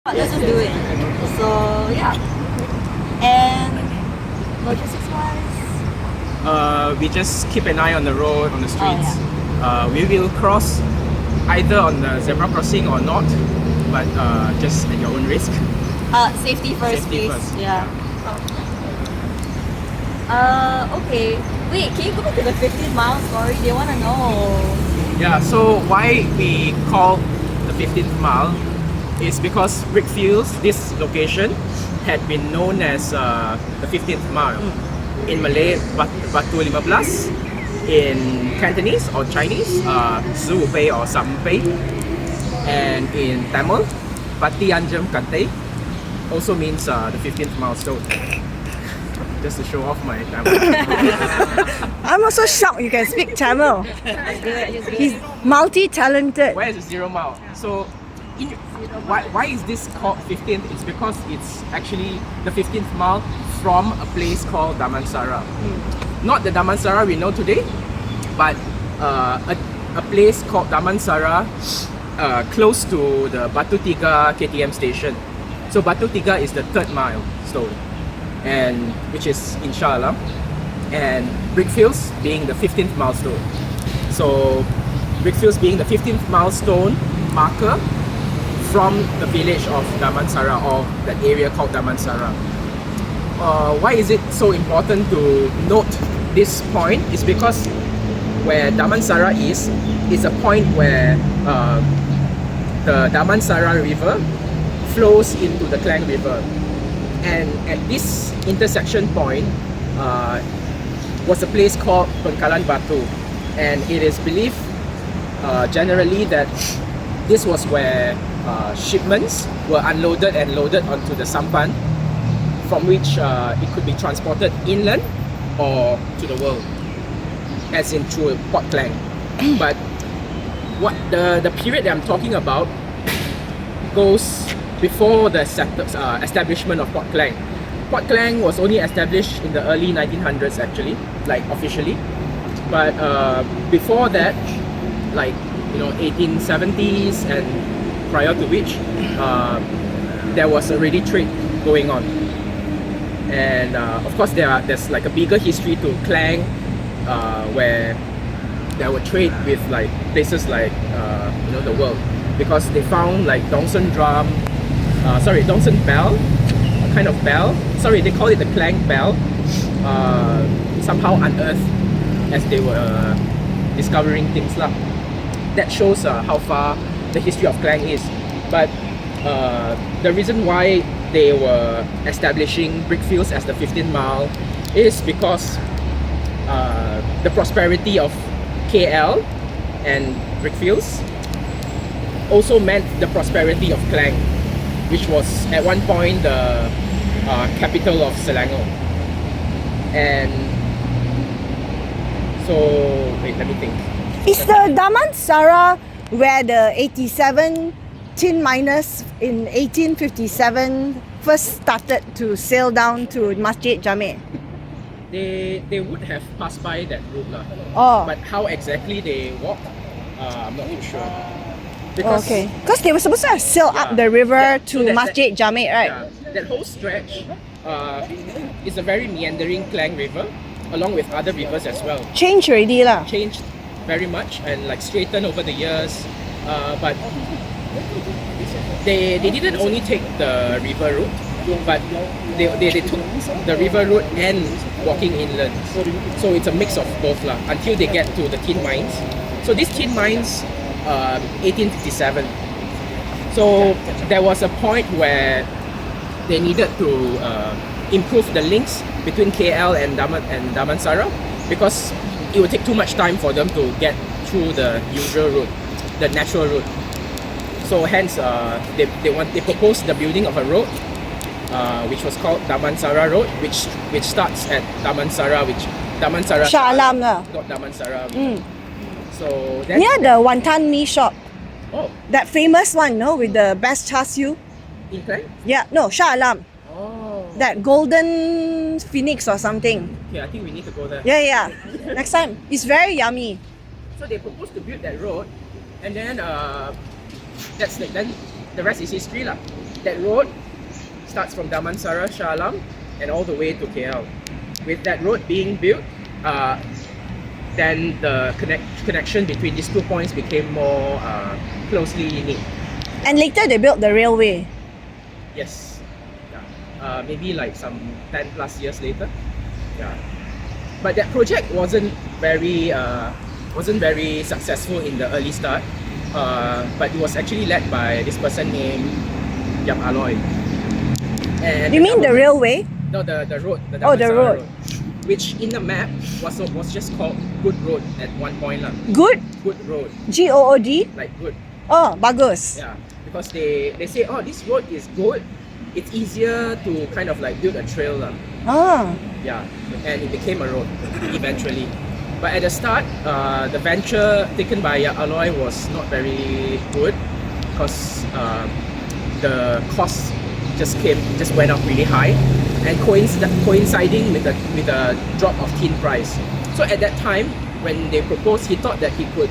Let's just do it. So yeah. And logistics wise, We just keep an eye on the road, on the streets. Oh, We will cross either on the zebra crossing or not, but just at your own risk. safety first, Safety please. first, Yeah. Okay. Wait, can you go back to the 15-mile story? They wanna know. Yeah, so why we call the 15th mile is because Brickfields, this location, had been known as the 15th mile. In Malay, Batu 15. In Cantonese or Chinese, Xueh or Sampai. And in Tamil, Pati Anjam Kante also means the 15th milestone. Just to show off my Tamil. I'm also shocked you can speak Tamil. He's multi-talented. Where is the 0 mile? So, why is this called 15th? It's because it's actually the 15th mile from a place called Damansara. Not the Damansara we know today, but a place called Damansara close to the Batu Tiga KTM station. So Batu Tiga is the 3rd milestone, and which is Inshallah, and Brickfields being the 15th milestone. So Brickfields being the 15th milestone marker from the village of Damansara, or that area called Damansara. Why is it so important to note this point? Is because where Damansara is a point where the Damansara River flows into the Klang River, and at this intersection point was a place called Pengkalan Batu, and it is believed generally that this was where shipments were unloaded and loaded onto the sampan, from which it could be transported inland or to the world, as in through Port Klang. But what the period that I'm talking about goes before the establishment of Port Klang. Port Klang was only established in the early 1900s actually, like officially. But before that, like 1870s, and prior to which there was already trade going on. And of course there's like a bigger history to Klang, where there were trade with like places like the world, because they found like Dongson bell, a kind of bell. Sorry, they call it the Klang bell, somehow unearthed as they were discovering things lah. That shows how far the history of Klang is. But the reason why they were establishing Brickfields as the 15th mile is because the prosperity of KL and Brickfields also meant the prosperity of Klang, which was at one point the capital of Selangor. And so, wait, let me think. Is the Damansara where the 87 tin miners in 1857 first started to sail down to Masjid Jamek? They would have passed by that route lah. Oh, But how exactly they walked, I'm not too sure. Because okay. Because they were supposed to have sailed up the river to Masjid Jamek, right? that whole stretch is a very meandering Klang River, along with other rivers as well. Change already lah. Changed very much and like straightened over the years, but they didn't only take the river route, but they took the river route and walking inland. So it's a mix of both lah, until they get to the tin mines. So these tin mines, 1857. So there was a point where they needed to improve the links between KL and Damansara, because it would take too much time for them to get through the usual route, the natural route. So hence, they proposed the building of a road, which was called Damansara Road, which starts at Damansara, Shah Alam lah. not Damansara. So then, Near the Wantan Mee shop. oh, That famous one, no? With the best char siu. in Klang? Yeah, no, Shah Alam. Oh, That golden phoenix or something. okay, I think we need to go there. Yeah. Next time. It's very yummy. So they proposed to build that road, and then then the rest is history lah. that road starts from Damansara, Shah Alam, and all the way to KL. With that road being built, then the connection between these 2 points became more closely knit. And later they built the railway. Yes. Yeah. Maybe like some 10 plus years later. Yeah. But that project wasn't very successful in the early start. But it was actually led by this person named Yap Aloy. And You mean the railway? No, the road. The Oh, the Damansara road. Which in the map was just called Good Road at one point lah. Good? Good Road, G-O-O-D? like good. Oh, bagus. Yeah, because they say, oh, this road is good. It's easier to kind of like build a trail lah. Ah. Yeah, and it became a road eventually. But at the start, the venture taken by Aloy was not very good because the cost just went up really high, and coinciding with the drop of tin price. So at that time, when they proposed, he thought that he could,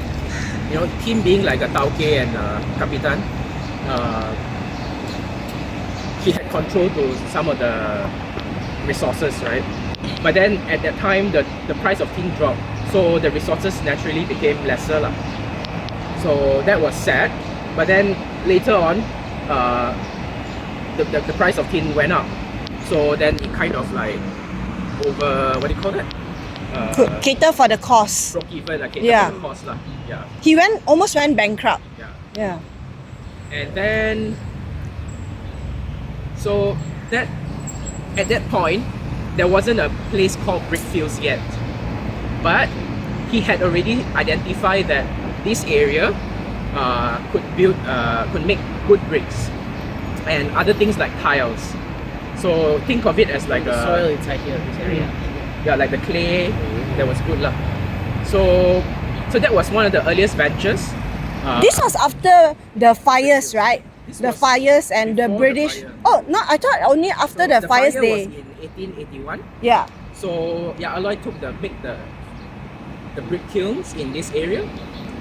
him being like a tauke and kapitan, he had control to some of the resources, right? But then at that time, the price of tin dropped, so the resources naturally became lesser lah. So that was sad. But then later on, the price of tin went up. So then it kind of like what do you call that? Could cater for the cost. Broke even, like Yeah. the cost lah. Yeah. He almost went bankrupt. Yeah. Yeah. And then, so that at that point, there wasn't a place called Brickfields yet, but he had already identified that this area could make good bricks and other things like tiles. So think of it as like The soil inside here, this area. yeah, like the clay that was good lah. So that was one of the earliest ventures. This was after the fires, right? This The was fires and the before the British. fire. Oh, no, I thought only after the fires fire they. was in 1881. Yeah. So yeah, Aloy took the brick kilns in this area,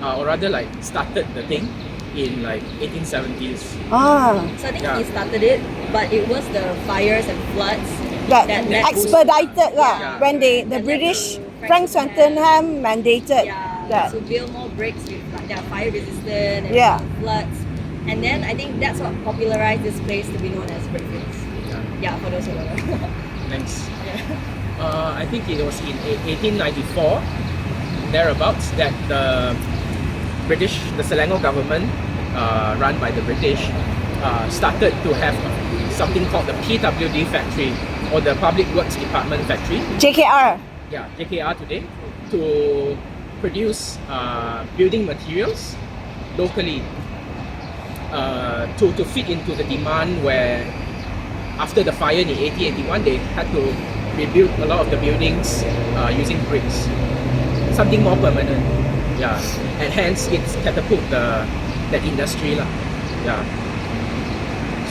or rather like started the thing in like 1870s. Ah. So I think Yeah. he started it, but it was the fires and floods That that expedited lah. Yeah. When the That led British, to Frank Swettenham mandated yeah, that. to build more bricks with like that are fire resistant and Yeah. floods. And then I think that's what popularized this place to be known as Brickfields. Yeah, for those who don't know. Thanks. Yeah. I think it was in 1894, thereabouts, that the Selangor government, run by the British, started to have something called the PWD factory, or the Public Works Department factory. JKR. Yeah, JKR today, to produce building materials locally, to fit into the demand where after the fire in 1881 they had to rebuild a lot of the buildings using bricks, something more permanent. Yeah, and hence it's catapult the industry lah. Yeah.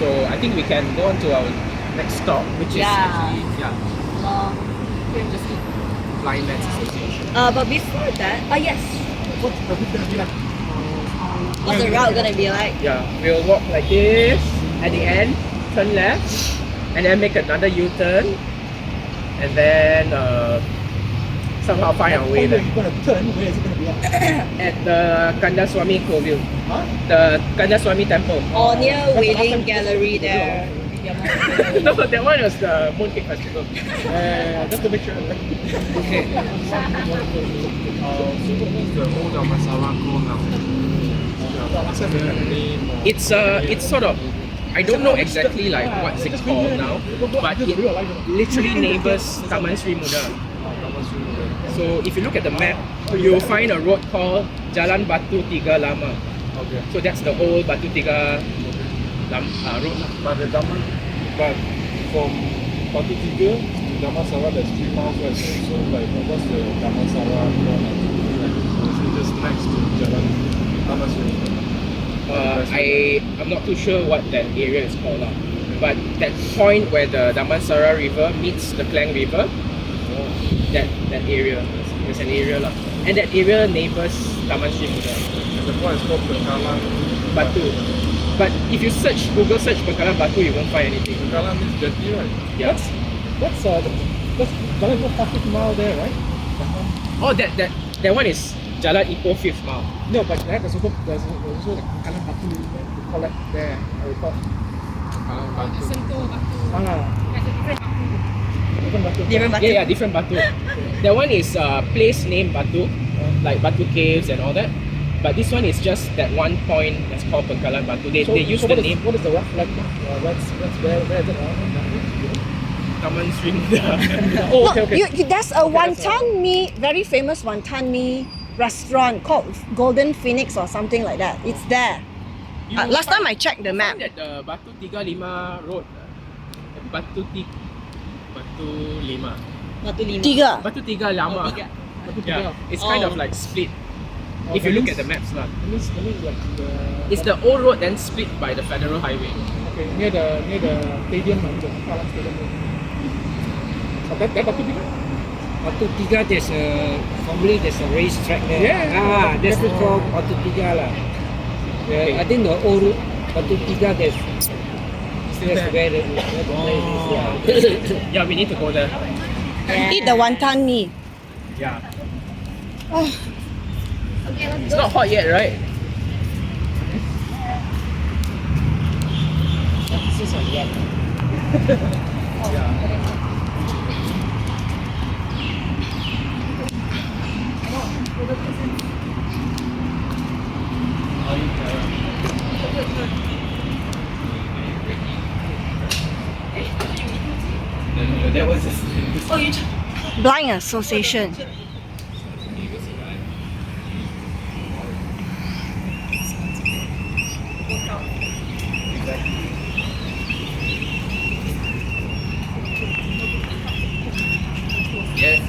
So I think we can go on to our next stop, which is Yeah. actually Um, just Blind Man's Association. but before that, yes. What's the route gonna be like? Yeah, we'll walk like this at the end, turn left, and then make another U-turn, and then somehow find our way there. You're gonna turn, where is it gonna be at? At the Kandaswamy Kovil, the Kandaswamy Temple. Or near Wailing Gallery there. No, that one was the Mooncake Festival. Just to make sure. Okay. So what is the old Damansara called now? Except the name or It's sort of, I don't know exactly like what's it called now, but it literally neighbors Taman Sri Muda. Damansara. So if you look at the map, you'll find a road called Jalan Batu Tiga Lama. Okay. So that's the old Batu Tiga road. But from Batu Tiga to Damansara, there's 3 miles, right? So like, what's the Damansara corner? Is it just next to Jalan Damansara? I'm not too sure what that area is called now. But that point where the Damansara River meets the Klang River, that area, there's an area lah. And that area neighbors Taman Sri Muda. And the point is called Pekalang Batu. But if you Google search Bengkalan Batu, you won't find anything. Bengkalan means jetty, right? Yeah. That's Jalan Ipoh 40th mile there, right? Oh, that one is Jalan Ipoh 5th mile. No, but there's also like Bengkalan Batu to collect there. I recall. Bengkalan Batu. Different Batu. Different Batu. Yeah, different Batu. That one is place name Batu, like Batu Caves and all that. But this one is just that one point that's called Bengkalan Batu. They use the name. What is the rough like? Where is it? Taman Sri Muda. Oh, No, okay. there's a wanton mee, very famous wanton mee restaurant called Golden Phoenix or something like that. It's there. Last time I checked the map. That the Batu 35 Road, Batu 5. Batu Lima. Tiga. Batu 3 Lama. Tiga. Yeah, it's kind of like split. If you look at the maps, lah. That means like It's the old road then split by the federal highway. okay near the stadium, the Bengkalan Stadium. So that Batu Tiga. Batu Tiga, formerly there's a racetrack there. Yeah. That's called Batu Tiga lah. Okay. I think the old route, Batu Tiga, that's there. where the place is. Yeah. Yeah, we need to go there. Eat the wanton mee. Yeah. It's not hot yet, right? This is a yet. That was Blind Association.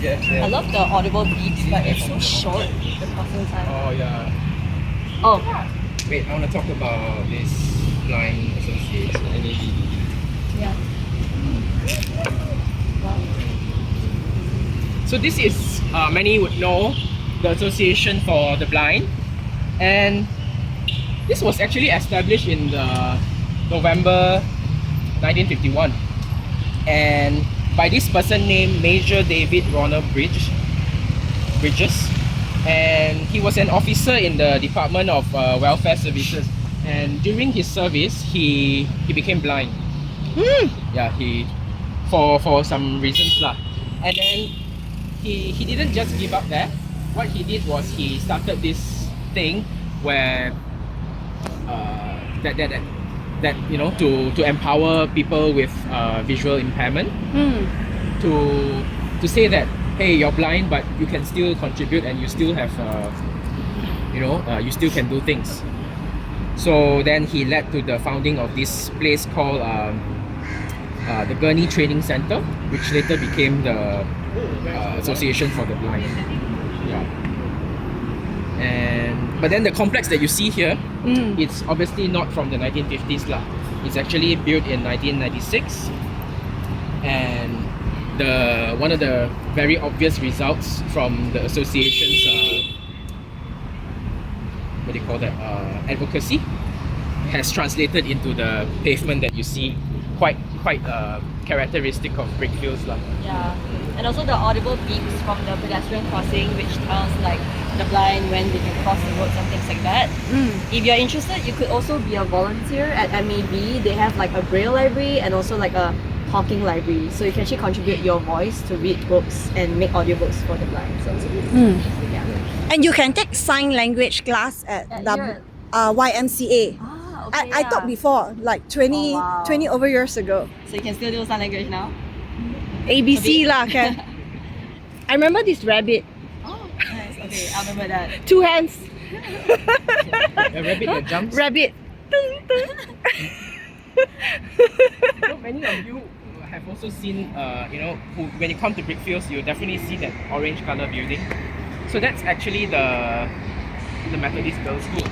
yes. I love the audible beeps, but it's so short, the processing time. Oh yeah. Oh, Wait, I want to talk about this blind association. yeah. So this is, many would know, the Association for the Blind, and this was actually established in the November 1951, and by this person named Major David Ronald Bridges, and he was an officer in the Department of Welfare Services, and during his service he became blind. Yeah, he for some reasons lah, and then he didn't just give up there. What he did was he started this thing where that you know, to empower people with visual impairment, to say that, hey, you're blind but you can still contribute and you still have you still can do things. So then he led to the founding of this place called the Gurney Training Center, which later became the Association for the Blind. Yeah. But then the complex that you see here, it's obviously not from the 1950s lah. It's actually built in 1996, and one of the very obvious results from the association's what do you call that, advocacy has translated into the pavement that you see, quite characteristic of Brickfields lah. Yeah. And also the audible beeps from the pedestrian crossing, which tells like the blind when they can cross the roads and things like that. If you're interested, you could also be a volunteer at MAB. They have like a braille library and also like a talking library, so you can actually contribute your voice to read books and make audiobooks for the blind. So yeah. And you can take sign language class at the here. YMCA. Ah, okay. I taught before, like 20 over years ago. So you can still do sign language now? ABC lah, can. I remember this rabbit. Oh, nice. Okay, I remember that. 2 hands. A rabbit that jumps. Rabbit. So many of you have also seen, when you come to Brickfields, you'll definitely see that orange color building. So that's actually the Methodist Girls' School,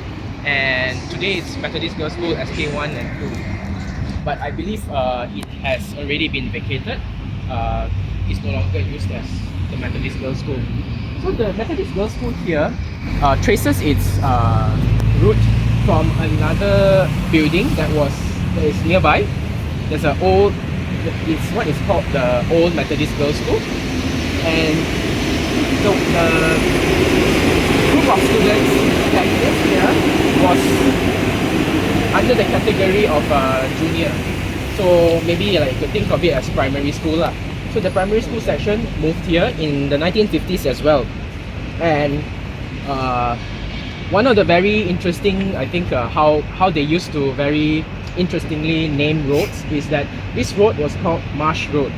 and today it's Methodist Girls' School SK1 and 2. But I believe it has already been vacated. It's no longer used as the Methodist Girls' School. So the Methodist Girls' School here traces its route from another building that is nearby. There's it's what is called the Old Methodist Girls' School, and the group of students that lived here was under the category of junior. So maybe like you could think of it as primary school lah. So the primary school section moved here in the 1950s as well, and one of the very interesting, I think, how they used to very interestingly name roads is that this road was called Marsh Road,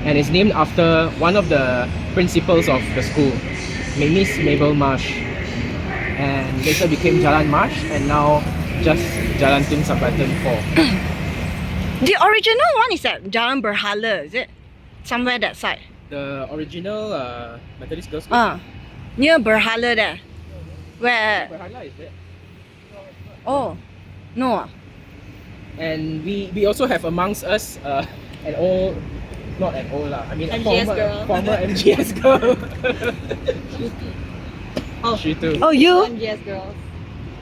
and it's named after one of the principals of the school, Miss Mabel Marsh, and later became Jalan Marsh, and now just Jalan Tun Sambatan 4. The original one is at Jalan Berhala, is it? Somewhere that side. The original Methodist Girls' School. Near Berhala there. Where? Berhala is there. Oh, no. And we also have amongst us an old, not an old lah, I mean a MGS girl. former MGS girl. Oh. She too. Oh, you? MGS girls.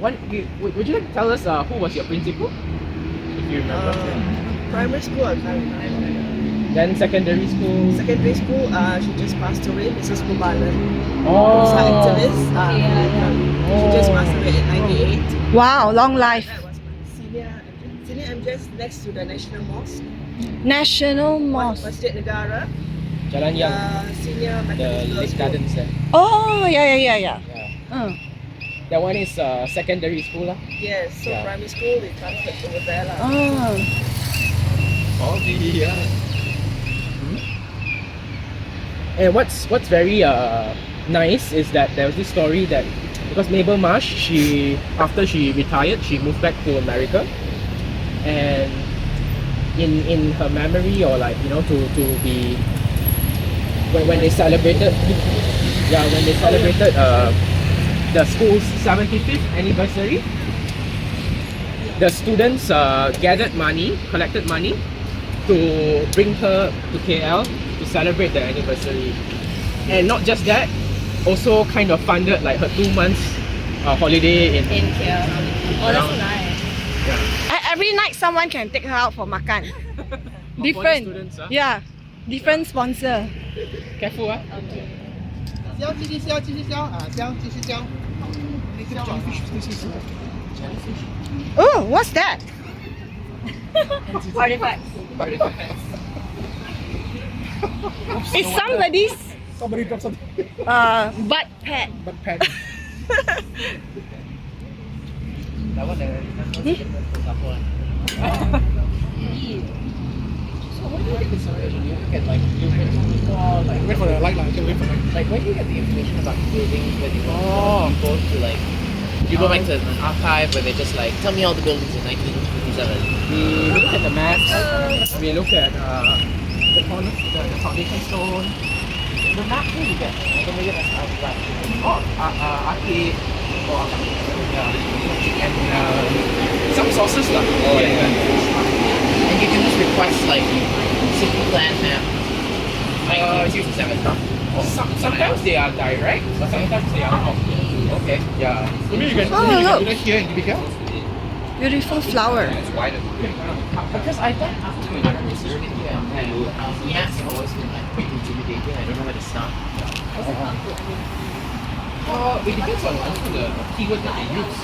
Would you like to tell us who was your principal? If you remember. Primary school, I can't remember. Then secondary school. Secondary school, she just passed away, Mrs. Kubalan. Oh. Who's an activist. Yeah. She just passed away in 98. Wow, long life. That was my senior MJS next to the National Mosque. National Mosque. Masjid Negara. Jalan Yang. Senior The Methodist Girls' Lake School. Gardens there. Oh, yeah. Yeah. Uh. That one is secondary school lah. Yes, so Yeah. primary school, we transferred over there. Oh. All the And what's very nice is that there was this story that because Mabel Marsh, after she retired, she moved back to America, and in her memory, or like to be when they celebrated the school's 75th anniversary, the students collected money to bring her to KL to celebrate the anniversary. And not just that, also kind of funded like her 2 months holiday in KL. Oh, that's so nice. Every night someone can take her out for makan. for the Different. students. Yeah. Different sponsor. Careful ah. 削，继续削，继续削啊，削，继续削。那个 jellyfish 继续削。 Oh, what's that? Artifacts. It's somebody's Somebody dropped something. butt pad. But pad. That one So what do you get this information? You look at like blueprints before, like Wait for the light, wait for the light. Like, where do you get the information about buildings? Where do you go to like, you go back to an archive where they just like, tell me all the buildings in 1957. we look at the maps, we look at the corners, the foundation stone. The map who you get? I don't know if that's artifact. Arcade. Yeah. And some sources lah. Oh, yeah. And you can just request like city plan map. 1957. Sometimes they are direct, but sometimes they are not. Okay. Yeah. Maybe you can Oh, maybe you look. can do that here in GBK. Beautiful flower. Because I thought after we got this and maps have always been like quite intimidating. I don't know where to start. It depends on the keyword that they use.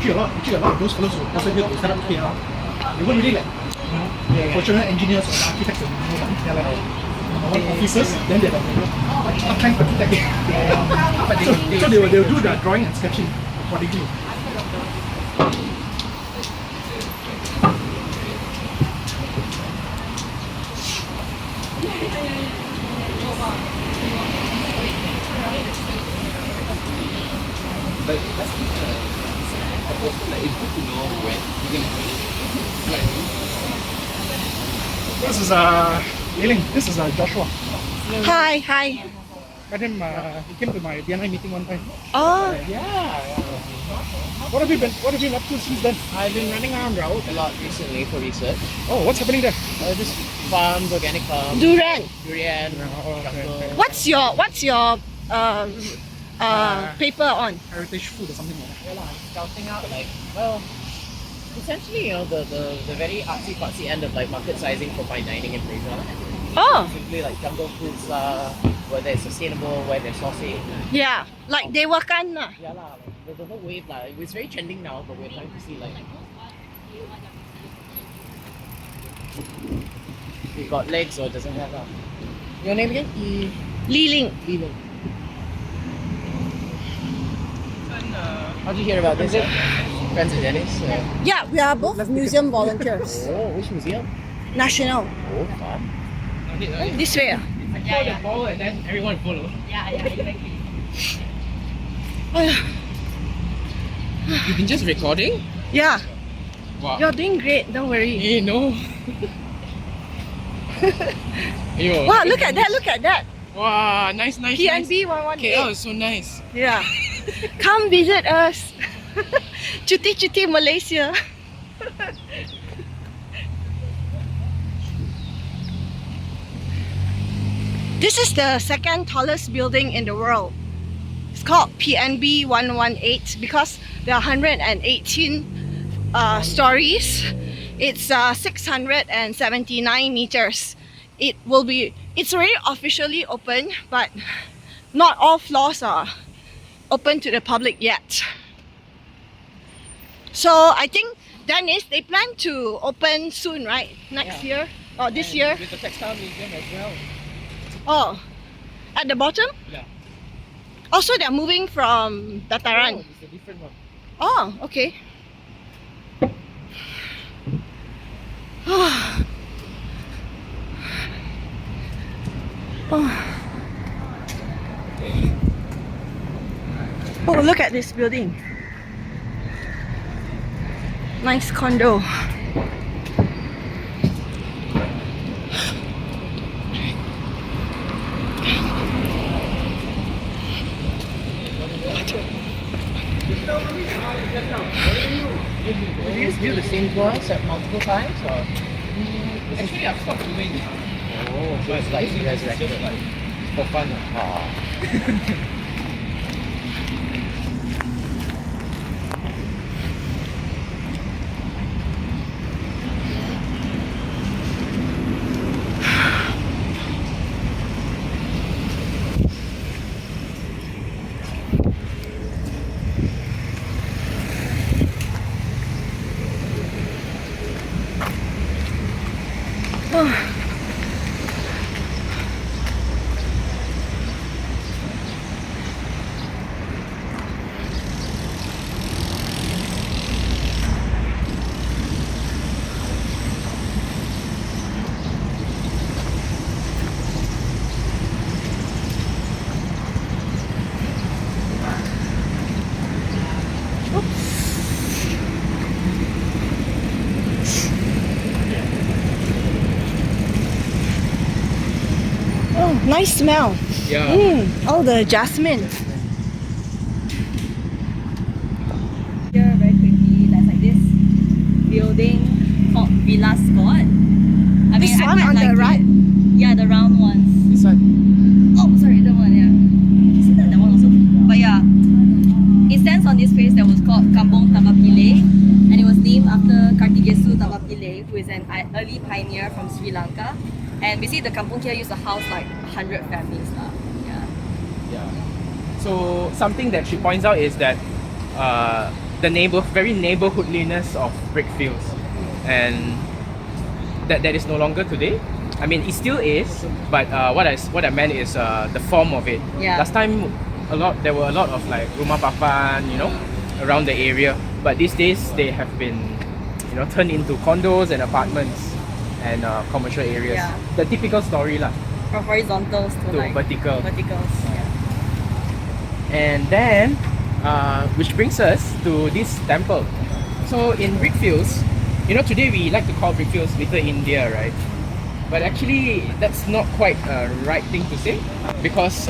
Actually a lot of those fellows who also here to set up KL. They weren't really like fortunate engineers or architects and they're like officers, then they're like part-time architects. So they'll do the drawing and sketching accordingly. But that's it's good to know when you're going to This is Yeling. This is Joshua. Hi. Met him. He came to my DNI meeting one time. Oh, What have you been up to since then? I've been running around Raoult a lot recently for research. Oh, what's happening there? Just farms, organic farms, durian. durian, okay. truffle. What's your paper on. heritage food or something like that. Yeah, I'm scouting out like, well, essentially, you know, the very artsy fartsy end of like market sizing for fine dining in Malaysia. Oh, Simply like jungle foods, whether it's sustainable, whether it's sausage. yeah, like dewakan lah. Yeah, lah, like, the whole wave, like, it's very trending now, but we're trying to see like it got legs or it doesn't have lah. Your name again? Li Ling. Leland. How'd you hear about this? Friends of Dennis? Yeah, we are both museum volunteers. Oh, which museum? National. Oh, fun. This way. Throw the ball and then everyone follow. You've been just recording? Yeah, Wow. you're doing great. Don't worry. Hey, no. Yo. Wow, look at that! Look at that! Wow, nice. PNB 118. KL is so nice. Yeah. Come visit us. Cuti Malaysia. This is the second tallest building in the world. It's called PNB 118 because there are 118 stories. It's 679 meters. It's already officially open, but not all floors are open to the public yet. So I think Dennis, they plan to open soon, right? Next year or this year? With the textile museum as well. Oh, at the bottom? Yeah. Also, they're moving from Dataran. Oh, it's a different one. Oh, okay. Oh, look at this building. Nice condo. Did you just do the same tour set multiple times or? Actually, I've stopped doing it. Oh, so it's like resurrected. For fun. Oh, nice smell. Yeah. All the jasmine. Here, very quickly, there's like this building called Villa Scott. I This I one quite on the like right? it. Yeah, the round ones. This one. Oh, sorry, that one, yeah. Isn't that one also? But yeah, it stands on this place that was called Kampung Tapapile, and it was named after Kartigesu Tapapile, who is an early pioneer from Sri Lanka. And basically, the kampung here used to house like 100 families. Yeah. Yeah. So something that she points out is that the very neighborhoodliness of Brickfields, and that is no longer today. I mean, it still is, but what I meant is the form of it. Yeah. Last time, there were a lot of like rumah papan, around the area. But these days, they have been, turned into condos and apartments and commercial areas. Yeah. The typical story lah. From horizontals to To like vertical. verticals. Yeah. And then, which brings us to this temple. So in Brickfields, today we like to call Brickfields Little India, right? But actually, that's not quite a right thing to say, because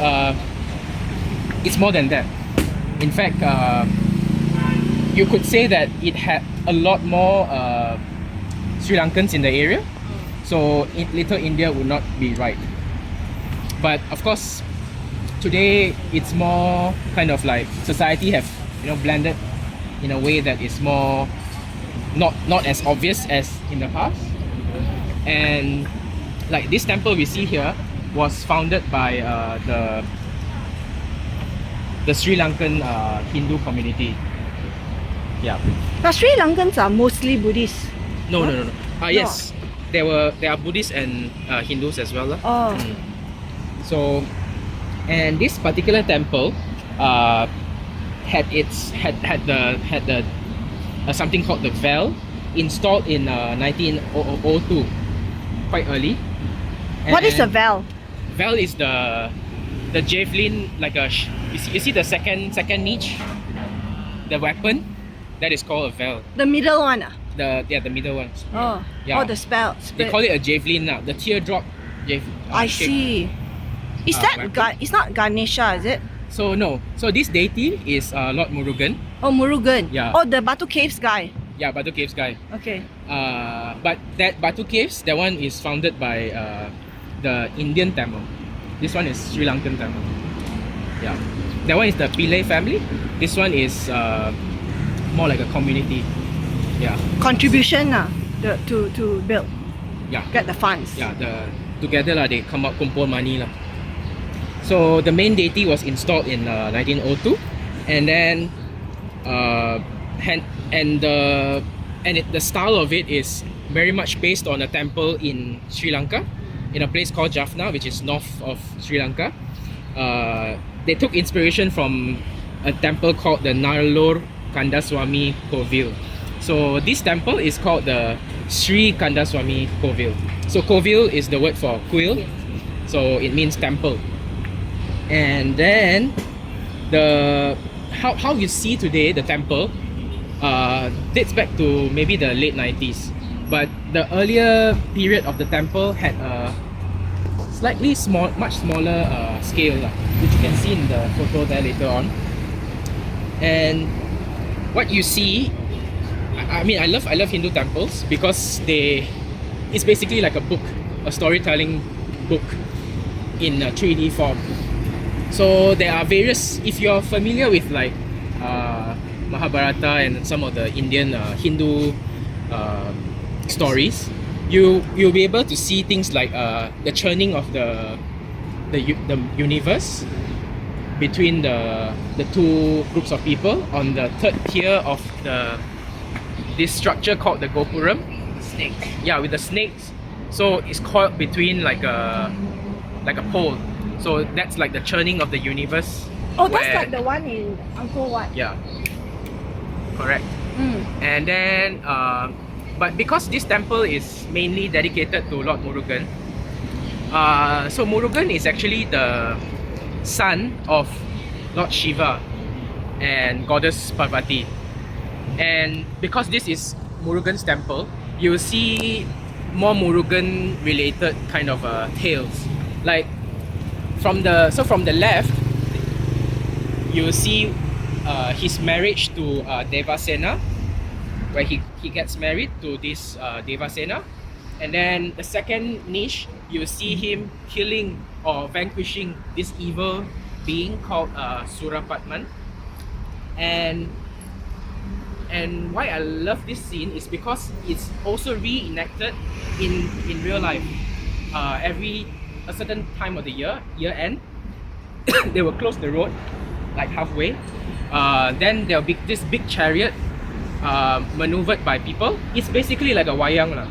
it's more than that. In fact, you could say that it had a lot more Sri Lankans in the area, so Little India would not be right. But of course, today it's more kind of like society have blended in a way that is more not as obvious as in the past. And like this temple we see here was founded by the Sri Lankan Hindu community. Yeah. But Sri Lankans are mostly Buddhist. No. Yes, there are Buddhists and Hindus as well. Oh. So, and this particular temple had the something called the Vel installed in 1902, quite early. What is a And Vel? Vel is the javelin, like you see the second niche, the weapon, that is called a Vel. The middle one. The middle one. Oh. Yeah. Oh, the spell. They call it a javelin now. The teardrop I shape. see. Is that weapon. It's not Ganesha, is it? So no. So this deity is Lord Murugan. Oh, Murugan. Yeah. Oh, the Batu Caves guy. Yeah, Batu Caves guy. Okay. But that Batu Caves, that one is founded by the Indian Tamil. This one is Sri Lankan Tamil. Yeah. That one is the Pillai family. This one is more like a community. Yeah. Contribution to build. Yeah. Get the funds. Yeah. Together they come up kumpul money lah. So the main deity was installed in 1902, and then the style of it is very much based on a temple in Sri Lanka, in a place called Jaffna, which is north of Sri Lanka. They took inspiration from a temple called the Nallur Kandaswamy Kovil. So this temple is called the Sri Kandaswamy Kovil. So Kovil is the word for quill, so it means temple. And then how you see today the temple dates back to maybe the late 90s, but the earlier period of the temple had a much smaller scale, which you can see in the photo there later on. And what you see, I mean, I love Hindu temples because it's basically like a book, a storytelling book in a 3D form. So there are various, if you're familiar with like Mahabharata and some of the Indian Hindu stories, you'll be able to see things like the churning of the universe between the two groups of people on the third tier of this structure called the Gopuram. Snake. Yeah, with the snakes. So it's caught between like a pole. So that's like the churning of the universe. Oh, that's where- like the one in Angkor Wat. Yeah, correct. Mm. And then, but because this temple is mainly dedicated to Lord Murugan, so Murugan is actually the son of Lord Shiva and Goddess Parvati. And because this is Murugan's temple, you will see more Murugan related kind of tales. Like from the left, you will see his marriage to Devasena, where he gets married to this Devasena. And then the second niche, you see him killing or vanquishing this evil being called Surapatman. And why I love this scene is because it's also reenacted in real life. Every a certain time of the year end, they will close the road like halfway. Then there'll be this big chariot maneuvered by people. It's basically like a wayang lah.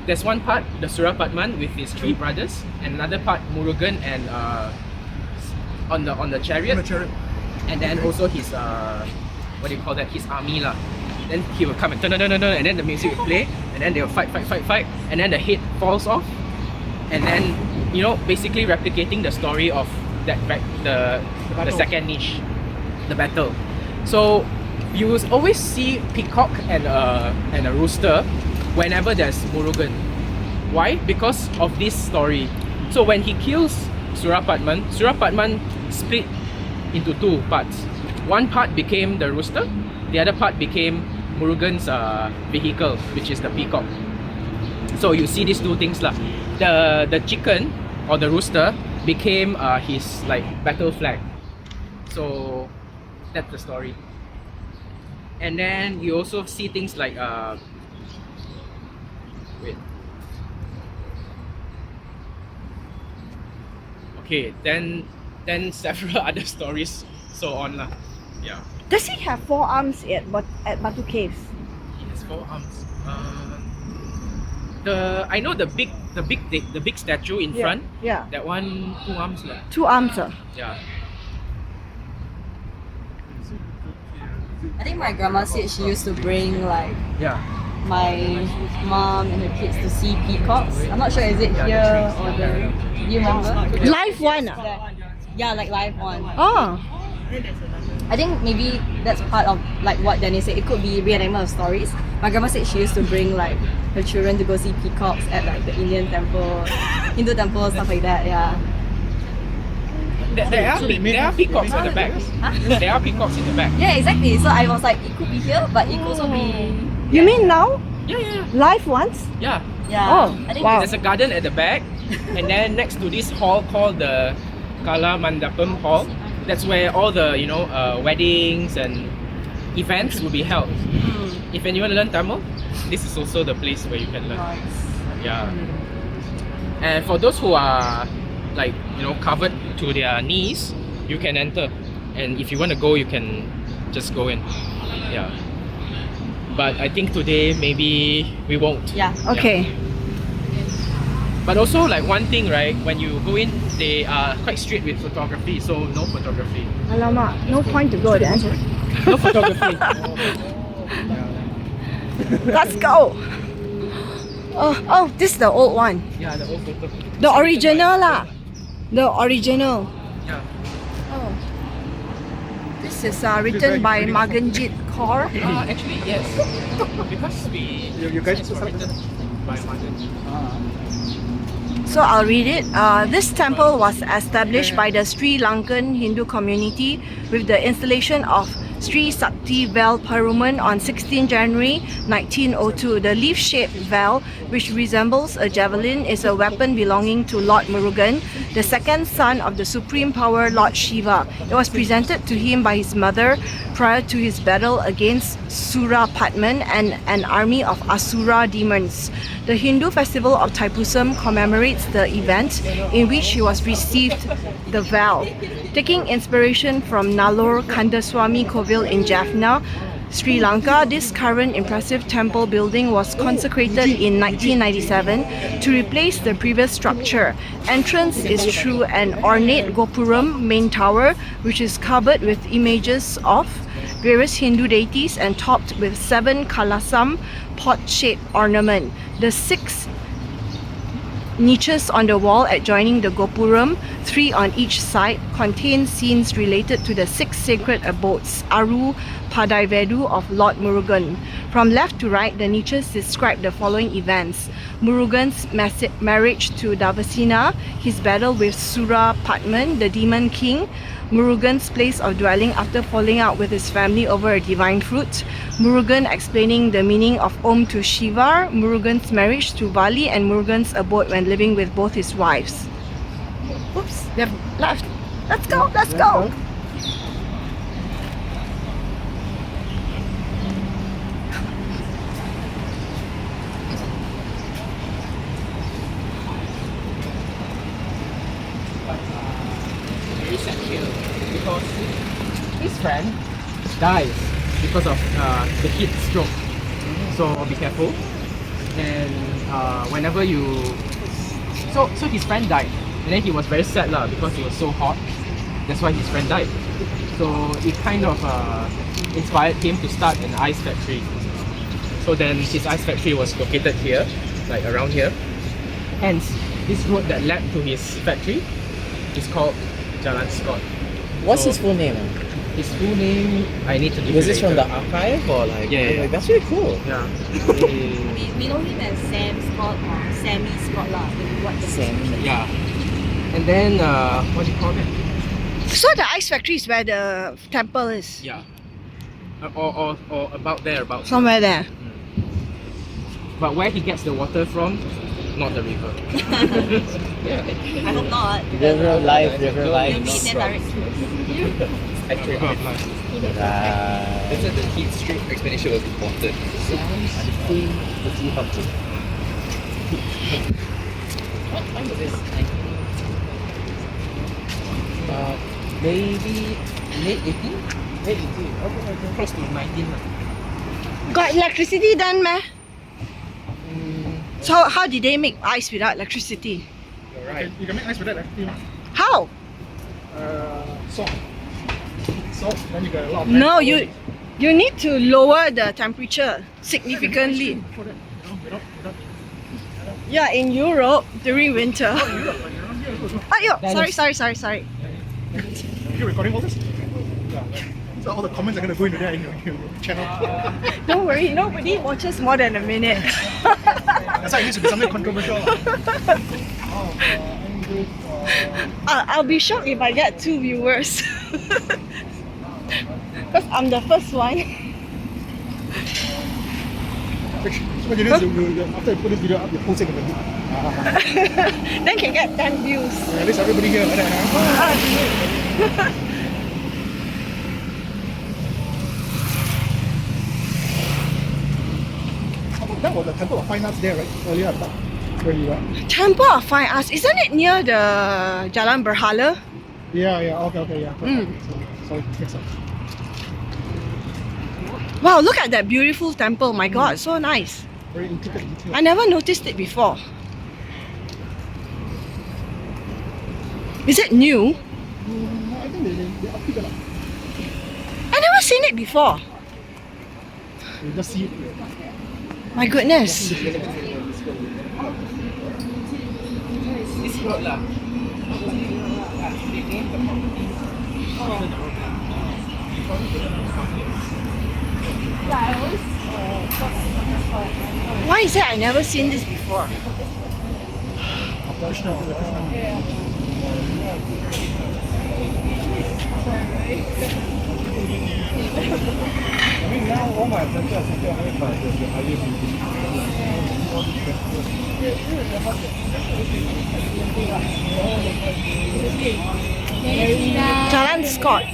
There's one part, the Surapatman with his three brothers, and another part Murugan and on the chariot. And then also his what do you call that? His army lah. Then he will come and turn, and then the music will play, and then they will fight, and then the head falls off, and then basically replicating the story of the second niche, the battle. So you will always see peacock and a rooster whenever there's Murugan. Why? Because of this story. So when he kills Surapatman split into two parts. One part became the rooster, the other part became Murugan's vehicle, which is the peacock. So you see these two things lah. The chicken or the rooster became his like battle flag. So that's the story. And then you also see things like wait. Okay, then several other stories so on lah. Yeah. Does he have 4 arms at Batu Caves? He has 4 arms. I know the big statue in Yeah, front. yeah. That one 2 arms lah. 2 arms. Yeah. I think my grandma said she used to bring like Yeah. my mom and her kids to see peacocks. I'm not sure is it here or there. Do you remember? Live one. Yeah, like live one. Oh. I think maybe that's part of like what Dennis said. It could be reenactment of stories. My grandma said she used to bring like her children to go see peacocks at like the Indian temple, Hindu temple, stuff like that. Yeah. There are peacocks at the back. There are peacocks in the back. Yeah, exactly. So I was like, it could be here, but it could also be. You mean now? Yeah. Live ones? Yeah. Yeah. Oh, I think wow. There's a garden at the back, and then next to this hall called the Kala Mandapam Hall. That's where all the weddings and events will be held. If anyone learn Tamil, this is also the place where you can learn. Yeah. And for those who are like covered to their knees, you can enter. And if you want to go, you can just go in. Yeah. But I think today maybe we won't. Yeah. Okay. But also like one thing, right? When you go in, they are quite strict with photography, so no photography. Alamak, no point to go then. No photography. Let's go. Oh, this is the old one. Yeah, the old photo. The original lah. The original. Yeah. Oh. This is written by Maganjit Kaur. Actually, yes. Because You guys it's written by Magan. So I'll read it. This temple was established by the Sri Lankan Hindu community with the installation of Sri Sakti Vel Perumal on 16 January 1902. The leaf-shaped vel, which resembles a javelin, is a weapon belonging to Lord Murugan, the second son of the supreme power Lord Shiva. It was presented to him by his mother prior to his battle against Sura Padman and an army of Asura demons. The Hindu festival of Thaipusam commemorates the event in which he was received the vel. Taking inspiration from Nallur Kandaswamy Kovil in Jaffna, Sri Lanka, this current impressive temple building was consecrated in 1997 to replace the previous structure. Entrance is through an ornate Gopuram main tower, which is covered with images of various Hindu deities and topped with 7 kalasam pot-shaped ornament. The 6 niches on the wall adjoining the Gopuram, 3 on each side, contain scenes related to the 6 sacred abodes, Aru Padaivedu of Lord Murugan. From left to right, the niches describe the following events: Murugan's marriage to Davasina, his battle with Sura Padman, the demon king, Murugan's place of dwelling after falling out with his family over a divine fruit, Murugan explaining the meaning of Om to Shiva, Murugan's marriage to Vali, and Murugan's abode when living with both his wives. Oops, they've left. Let's go, let's go. Very sad here because his friend dies because of the heat stroke. So be careful. And whenever you so his friend died, and then he was very sad lah because it was so hot. That's why his friend died. So it kind of inspired him to start an ice factory. So then his ice factory was located here, like around here. Hence, this road that led to his factory is called Jalan Scott. What's So, his full name? His full name, I need to give Was you this from later. the archive or like? Yeah. That's really cool. Yeah. We know him as Sam Scott or Sammy Scott lah. What the Sammy. Yeah. And then, what do you call it? So the ice factory is where the temple is. Yeah. Or about there, about. Somewhere there. But where he gets the water from not the river. I hope not. River life, river You life. mean then direct Actually, River of life. that's why the heat stroke explanation was important. What was this? Maybe late 18? Late 18. Okay. Close to 19. Got electricity then, meh? So how did they make ice without electricity? You're right. You can make ice with that, How? salt. Salt, then you get a lot of No, you need to lower the temperature significantly. For that, without Yeah, in Europe during winter. Europe, but you're not here also. Sorry. You're recording all this? Yeah. So all the comments are going to go into there in your channel. Don't worry, nobody watches more than a minute. That's why it needs to be something controversial. I'll be shocked if I get 2 viewers. Because I'm the first one. So what you do is after you put this video up, you post it in the group. Then can get 10 views. At least everybody here like that. Huh? That was the Temple of Fine Arts there, right? Earlier, I thought, where you are. Temple of Fine Arts, isn't it near the Jalan Berhala? Yeah, okay, yeah. Mm. Sorry, makes sense. Wow, look at that beautiful temple. My God, so nice. Very intricate detail. I never noticed it before. Is it new? I think they upkeep it up. I never seen it before. You just see it. My goodness. This road lah. Why is it I never seen this before? Krishna. I mean now all my friends are thinking of like the higher building. Jalan Scott.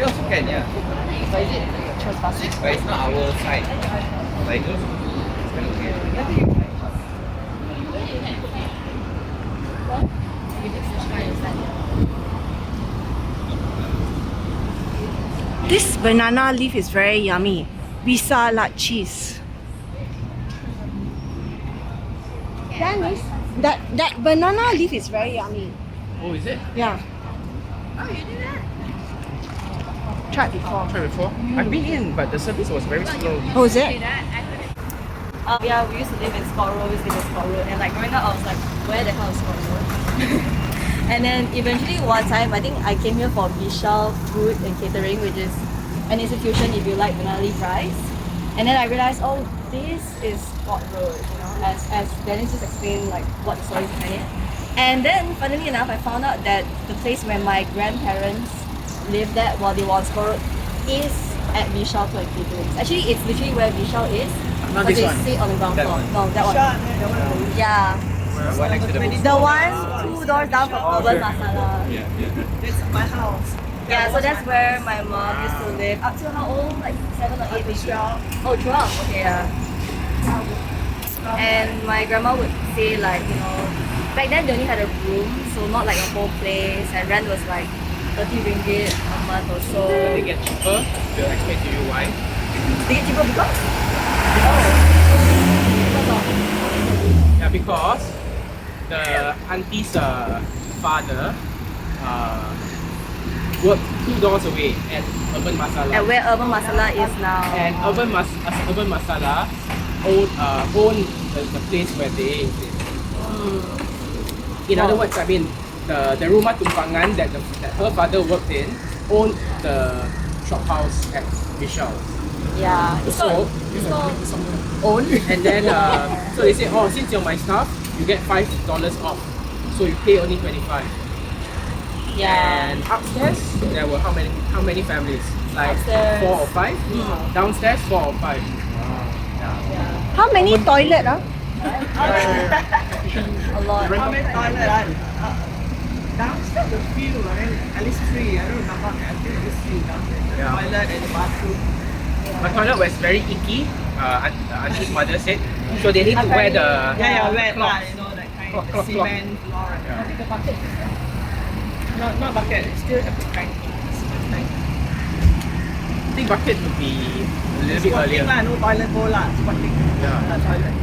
You also can, yeah. But is it trespassing? But it's not our side. Like, it's kind of weird. This banana leaf is very yummy. Bisa lat cheese. Dennis, that banana leaf is very yummy. Oh, is it? Yeah. Tried before. Tried before? I've been in, but the service was very slow. Oh, is it? Yeah, we used to live in Scott Road, and like growing up I was like, where the hell is Scott Road? And then eventually one time, I think I came here for Vishal Food and Catering, which is an institution if you like banana leaf rice. And then I realized, oh, this is Scott Road, you know, as Dennis just explained like what the story is behind it. And then funnily enough, I found out that the place where my grandparents lived at while they were on Scott Road is at Vishal Food and Catering. Actually, it's literally where Vishal is. Not But this they one. sit on the ground floor. No, that one. Yeah. One next to the bookstore. The one 2 doors down from Urban Masala. Yeah. That's my house. Yeah, so that's where my mom used to live. Up to how old? Like 7 or 8 maybe? 12. Oh, 12. Okay, yeah. And my grandma would say like, you know, back then they only had a room, so not like a whole place. And rent was like 30 ringgit a month or so. They get cheaper. They'll explain to you why. They get cheaper because? Because because the auntie's father worked 2 doors away at Urban Masala. And where Urban Masala is now. And Urban Masala own the place where they live. In other words, I mean, the rumah tumpangan that her father worked in owned the shop house at Michelle's. Yeah. So own, and then so they say, oh, since you're my staff, you get $5 off. So you pay only 25. Yeah. And upstairs there were how many families? Like Upstairs. 4 or 5. Downstairs 4 or 5. How many toilet? A lot. How many toilet? Downstairs the few, at least 3. I don't remember. I think at least 3 downstairs. The Yeah. toilet and the bathroom. My toilet was very icky. Auntie's mother said, so they need to wear the Wet cloth. lah, you know, that kind of Cloth. cement floor. The bucket. Not bucket. It's still have the kind. I think bucket would be a little bit Squatting earlier. lah, no toilet bowl lah. Squatting. Toilet.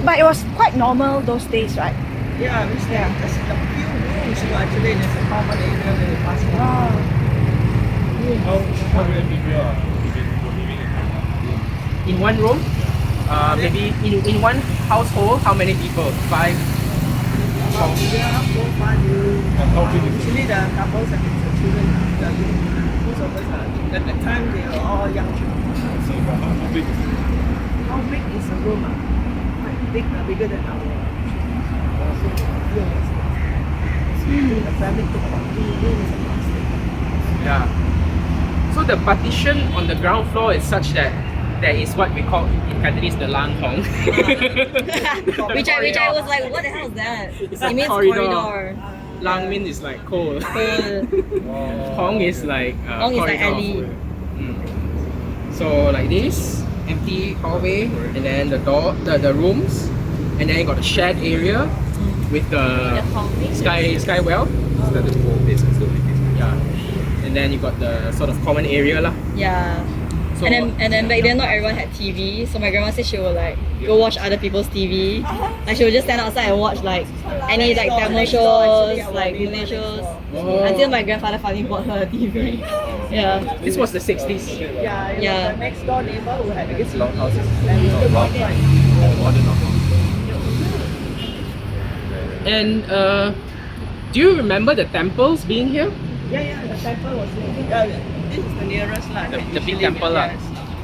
But it was quite normal those days, right? Yeah, which there. There's a few rooms, actually. There's a common area where you pass. How many people are living in In one room, maybe in one household, how many people? 5? Yeah, 4, 5 rooms. and how big is it? Usually the couples and the children, most of us are, at that time they were all young children. So how big is it? How big is the room? Quite big, bigger than our so few of us. The family took about 2 rooms and downstairs. Yeah. So the partition on the ground floor is such that there is what we call in Cantonese the lang hong. Which I was like, what the hell is that? It's It a means corridor. corridor. Lang mean is like cold. Cool. Hong is like Hong is like corridor. alley. So like this, empty hallway, and then the door, the rooms, and then you got a shared area with the sky well. Yeah. And then you got the sort of common area lah. Yeah. So And then back then not everyone had TV, so my grandma said she would like go watch other people's TV. Like she would just stand outside and watch like any like Tamil shows, like Malay shows, until my grandfather finally bought her a TV. Yeah. this was the 60s. Yeah, it Yeah. was the next door neighbor who had It's long houses. and we still got one. And do you remember the temples being here? Yeah, the temple was here. This is the nearest lah. The big temple lah.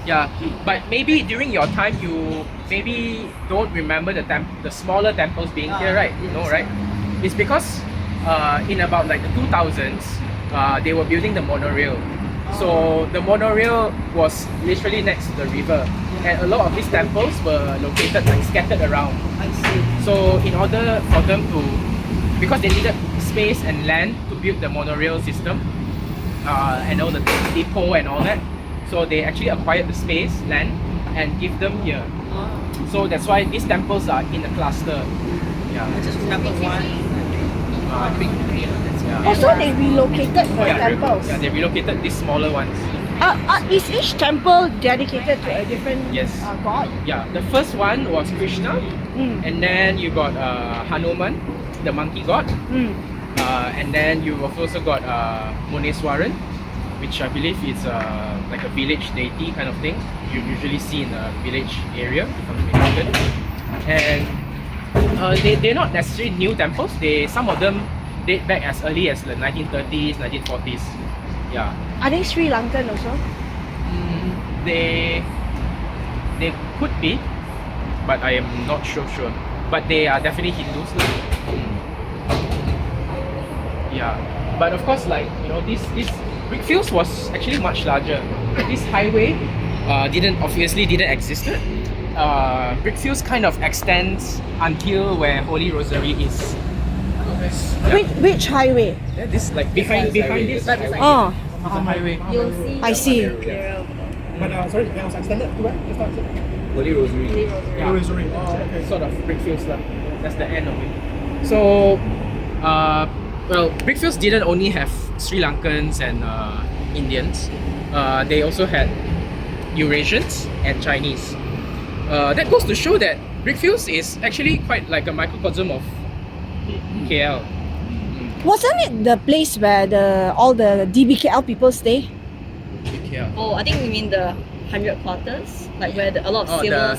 Yeah, but maybe during your time you maybe don't remember the smaller temples being here, right? No, right? It's because in about like the 2000s, they were building the monorail. So the monorail was literally next to the river, and a lot of these temples were located like scattered around. I see. So in order for them to, because they needed space and land to build the monorail system, and all the depot and all that, so they actually acquired the space, land, and give them here. So that's why these temples are in a cluster. Yeah. I just remember one. Big, yeah. Also, they relocated the temples. Yeah, they relocated these smaller ones. Is each temple dedicated to a different Yes. god? Yeah, the first one was Krishna, and then you got Hanuman, the monkey god, and then you've also got Muneswaran, which I believe is like a village deity kind of thing. You usually see in a village area, if I'm not mistaken. And they're not necessarily new temples. Some of them date back as early as the 1930s, 1940s. Yeah. Are they Sri Lankan also? They could be, but I am not sure. But they are definitely Hindus. Yeah. But of course, like this Brickfields was actually much larger. This highway obviously didn't exist. Brickfields kind of extends until where Holy Rosary is. Which highway? This like behind this. Oh, It's a highway. You'll see. I see. But sorry, that was extended to where? Just now, Holy Rosary. yeah. Rosary. Oh, okay. Sort of Brickfields lah. That's the end of it. So, well, Brickfields didn't only have Sri Lankans and Indians. They also had Eurasians and Chinese. That goes to show that Brickfields is actually quite like a microcosm of KL. Wasn't it the place where all the DBKL people stay? KL. Oh, I think we mean the 100 quarters, like where a lot of civil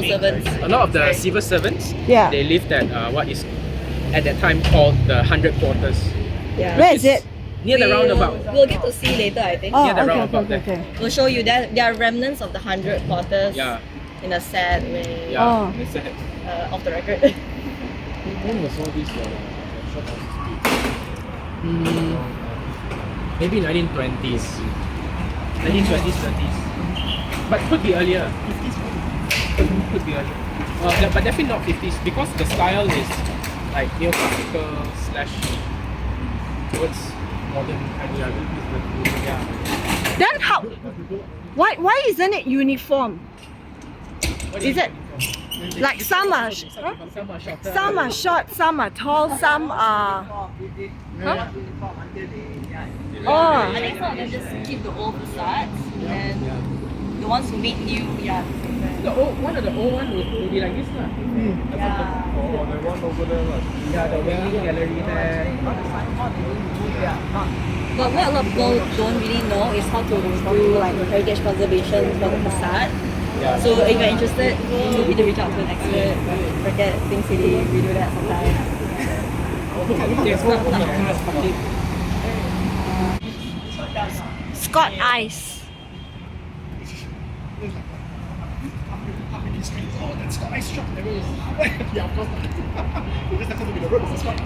servants. A lot of the civil servants, Yeah. they lived at what is at that time called the 100 quarters. Yeah. Where is it? Near the roundabout. We'll get to see later, I think. Oh, Near the okay, roundabout okay, there. okay. We'll show you that there are remnants of the 100 quarters Yeah. in a sad way. Yeah. Oh. They said- Off the record. When was all these shophouses Maybe 1920s. 1920s, 30s. But could be earlier. Could be earlier. But definitely not 50s because the style is like neoclassical slash towards modern kind of. Yeah. Then how? Why isn't it uniform? Is it like some are some are short, some are tall, some are? Huh? Oh, I think some of them just keep the old facades and the ones who made new, One of the old one would be like this lah. Oh, the one over there, like. Yeah, the waiting gallery there. But what a lot of people don't really know is how to do like heritage conservation for the facade. Yeah. So if you're interested, feel free to reach out to an expert. Forget Think City, we do that sometimes. Scott Ice. Oh, that's Scott Ice shop. Never is. Yeah, of course not. Because that could be the road. It's Scott.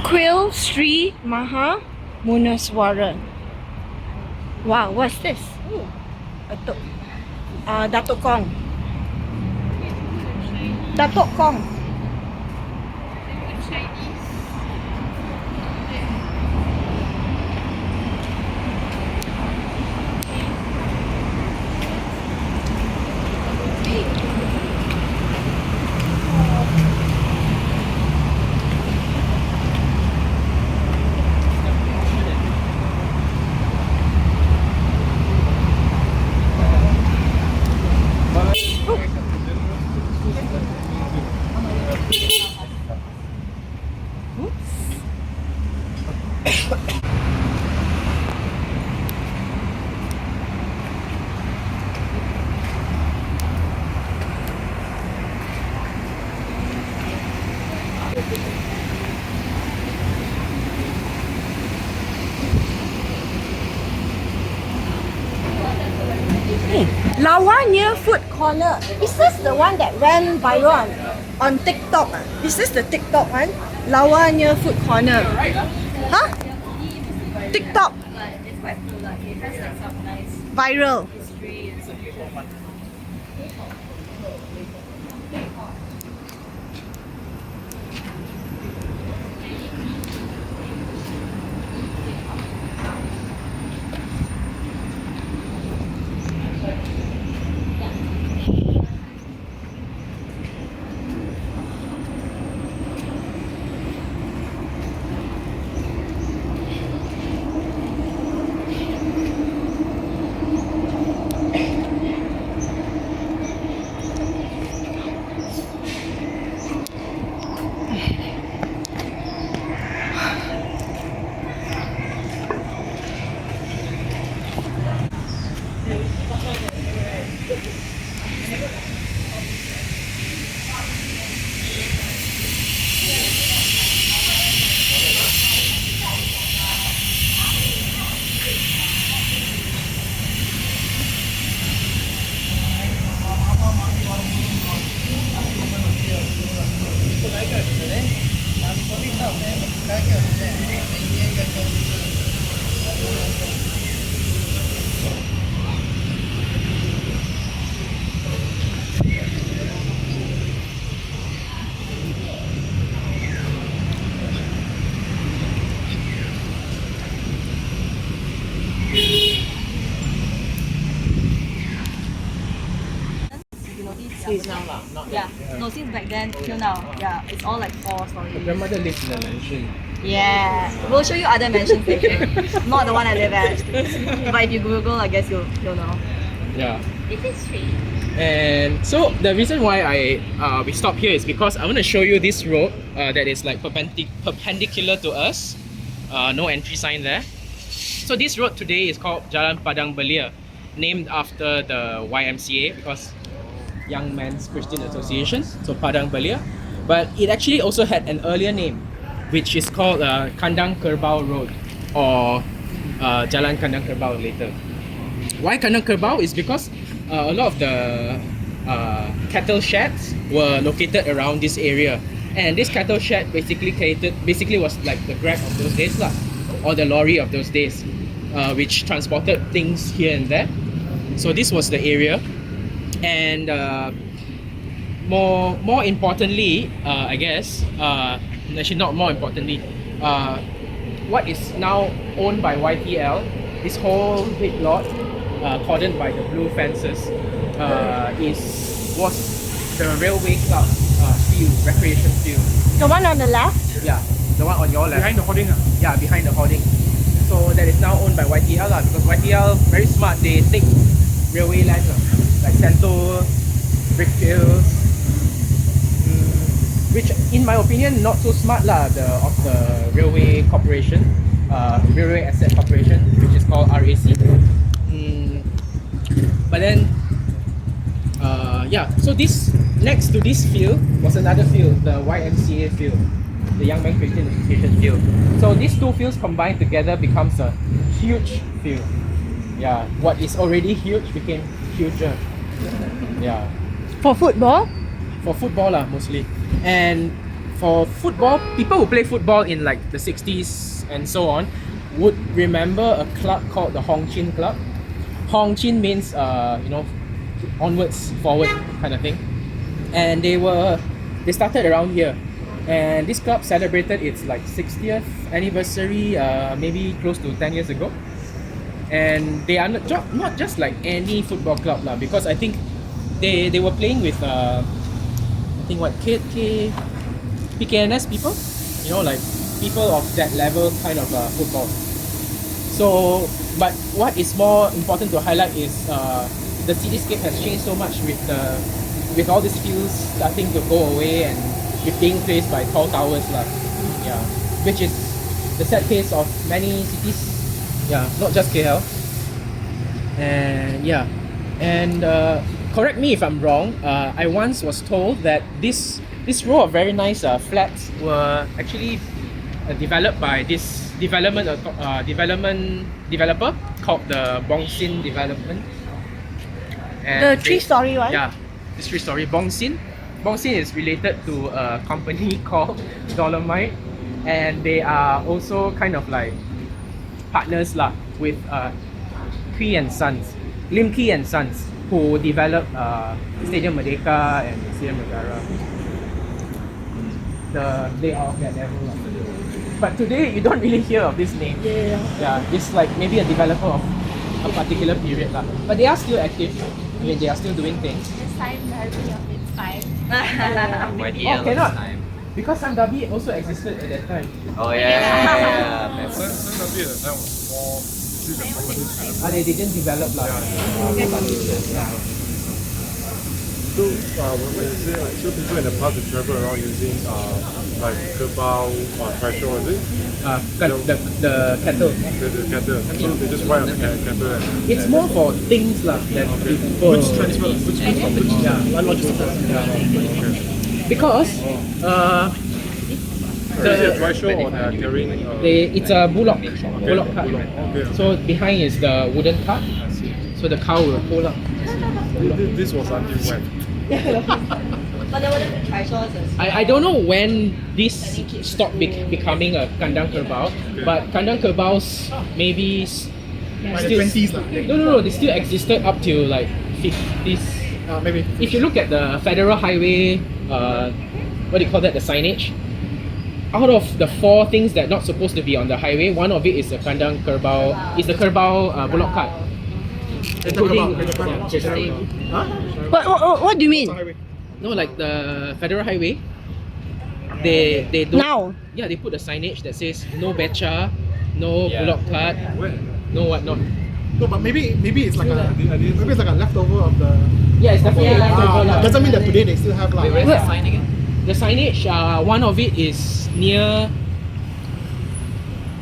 Quill Sri Maha Munaswaran. Wow, what's this? Datuk Kong. Datuk Kong. Lawa near Food Corner. Is this the one that ran viral on TikTok? Is this the TikTok one? Lawa near Food Corner. Huh? TikTok. It's quite cool, like it has like some nice Viral. history and some Since now lah, not yeah. No, since back then till now, yeah, it's all like 4 stories. My grandmother lived in a mansion. Yeah, we'll show you other mansions later. Not the one I live at. But if you Google, I guess you'll know. Yeah. It is strange. And so the reason why we stop here is because I want to show you this road that is like perpendicular to us. No entry sign there. So this road today is called Jalan Padang Belia, named after the YMCA because Young Men's Christian Association, so Padang Belia. But it actually also had an earlier name, which is called Kandang Kerbau Road or Jalan Kandang Kerbau later. Why Kandang Kerbau is because a lot of the cattle sheds were located around this area, and this cattle shed basically was like the grab of those days lah, or the lorry of those days, which transported things here and there. So this was the area, and more importantly, I guess, actually not more importantly, what is now owned by YTL, this whole big lot, cordoned by the blue fences, was the railway club field, recreation field. The one on the left? Yeah, the one on your left. Behind the hoarding. Yeah, behind the hoarding. So that is now owned by YTL lah, because YTL very smart. They take railway lines like Santo, Brickfields, which in my opinion not so smart lah. Of the railway corporation, railway asset corporation, which is called RAC. But then, yeah. So this next to this field was another field, the YMCA field, the Young Men Christian Association field. So these two fields combined together becomes a huge field. Yeah, what is already huge became huger. Yeah. For football? For football lah, mostly. And for football, people who play football in like the 60s and so on would remember a club called the Hong Chin Club. Hong Chin means onwards, forward kind of thing. And they started around here. And this club celebrated its like 60th anniversary maybe close to 10 years ago. And they are not just like any football club lah, because I think they were playing with PKNS people, like people of that level kind of football. So, but what is more important to highlight is the cityscape has changed so much with all these fields starting to go away and being replaced by tall towers lah. Yeah, which is the sad case of many cities. Yeah, not just KL. And yeah, and correct me if I'm wrong. I once was told that this row of very nice flats were actually developed by this development developer called the Bongsin Development. And The three-story one? Yeah, this three-story Bongsin. Bongsin is related to a company called Dolomite, and they are also kind of like partners lah with Key and Sons, Lim Key and Sons, who developed Stadium Merdeka and Stadium Negara. The layout of that level lah. But today you don't really hear of this name. Yeah, it's like maybe a developer of a particular period lah. But they are still active. I mean, they are still doing things. This time Derby of its time. Oh, cannot. Because Sandabi also existed at that time. Oh yeah. Maybe at the time was more They didn't develop lah. So when you say like, so people in the past they travel around using like kerbau or tractor, is it? The cattle. The cattle. So they just ride on the cattle. It's more for things lah that people. Which transfer? Which Yeah, logistical. because is it a dry show or they are carrying? it's a bullock cart. Okay. So behind is the wooden cart. So the cow will pull up. This was until when? But there wouldn't be trishaws as well. I don't know when this stopped becoming a kandang kerbau, but kandang kerbaus maybe By the 20s lah. no, they still existed up till like 50s. Maybe. If you look at the federal highway, what do you call that, the signage? Out of the 4 things that not supposed to be on the highway, one of it is the kandang kerbau, is the kerbau bullock cart. Including, What do you mean? no, like the federal highway. they don't. Now. Yeah, they put a signage that says no becha, no Yeah. bullock cart, no whatnot. No, but maybe it's like a leftover of the. Yeah, it's definitely leftover lah. Doesn't mean that today they still have Wait, where's the sign again? The signage, one of it is near.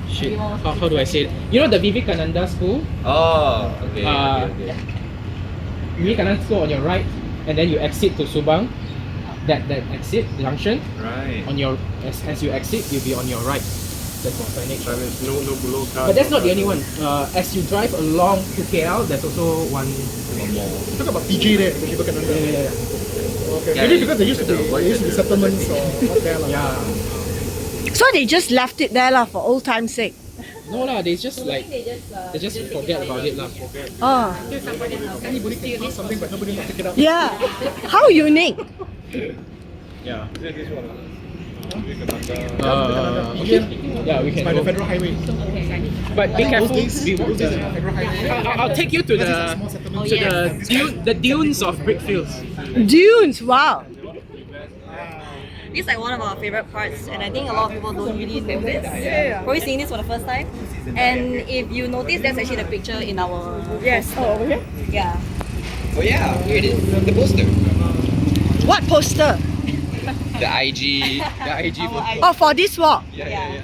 Shit, how do I say it? You know the Vivekananda school? Oh, okay. Vivekananda school on your right, and then you exit to Subang. That exit junction. Right. On your as you exit, you'll be on your right. That's the signage. No below car. But that's not the only one. As you drive along to KL, there's also one. Talk about PJ there, if you look at under. Yeah. Okay. Yeah, Maybe because there used to be settlements or what there like. Yeah. So they just left it there lah for old time's sake. No lah, they just forget about it lah. Oh. Anybody can pass something but nobody will pick it up. Yeah. How unique. Yeah. Is it this one? Okay. Yeah, we can By go. the federal highway. But be careful. Those days in the federal highway. I'll take you to the dunes of Brickfields. Dunes, wow. This is like one of our favorite parts, and I think a lot of people don't really know this. Probably seeing this for the first time. And if you notice, that's actually the picture in our poster. Oh, okay. Yeah. Oh yeah, here it is. The poster. What poster? The IG photo. Oh, for this walk. Yeah.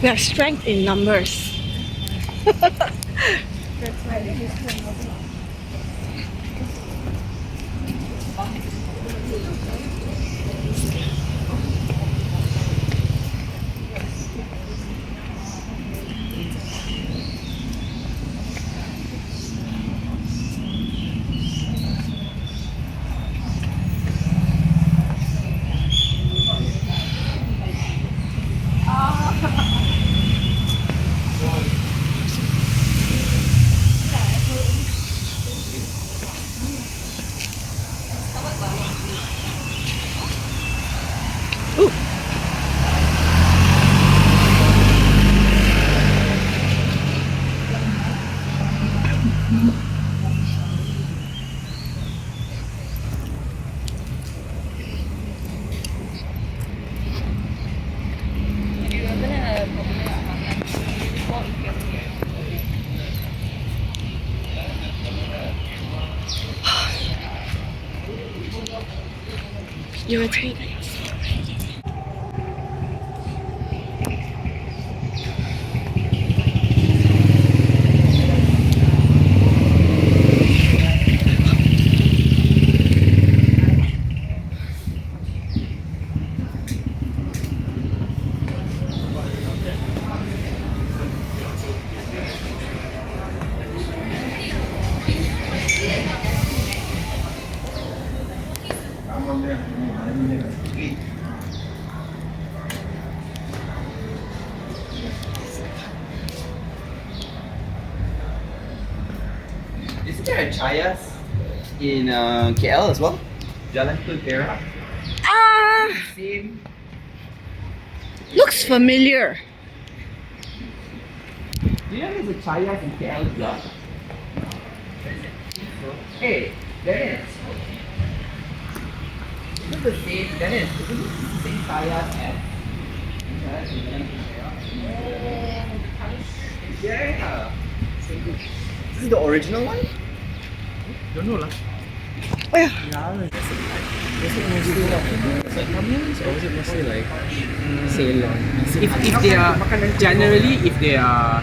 We have strength in numbers. You're a treat. Isn't there a Chayas in KL as well? Jalan Kultera? Ah, looks familiar. Do you know there's a Chayas in KL as well? Hey, Dennis. Is it the same, Dennis? Is it the same Chayas as? Yeah. This is the original one? Don't know lah. Oh, yeah. Is it mostly like Tamils or is it mostly like Ceylon? If they are generally if they are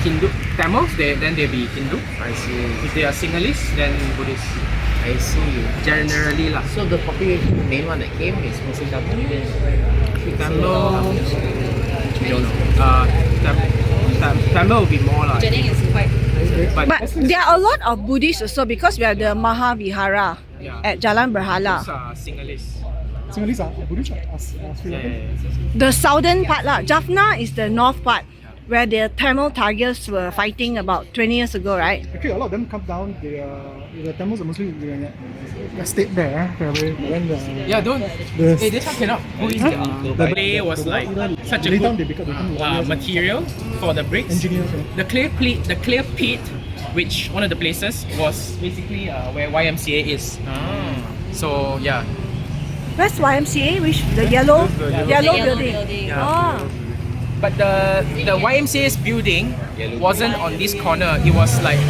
Hindu Tamils, then they be Hindu. I see. If they are Sinhalese, then Buddhist. I see. Generally lah. So the population, the main one that came is mostly Tamil. Tamil. I don't know. Tamil will be more lah. Jennings is quite. But there are a lot of Buddhists also because we have the Mahavihara at Jalan Berhala. Those are Sinhalese. Sinhalese are Buddhist or Sri Lankan? Yeah. The southern part lah. Jaffna is the north part. where the Tamil Tigers were fighting about 20 years ago, right? Actually, a lot of them come down. The Tamils are mostly they stayed there. Yeah, don't. Hey, this one cannot go in. The clay was like such a later on good they become material for the bricks. engineers. The clear pit, which one of the places was basically where YMCA is. So yeah. Where's YMCA? Which the yellow building? building. Oh. But the YMCA's building wasn't on this corner. It was like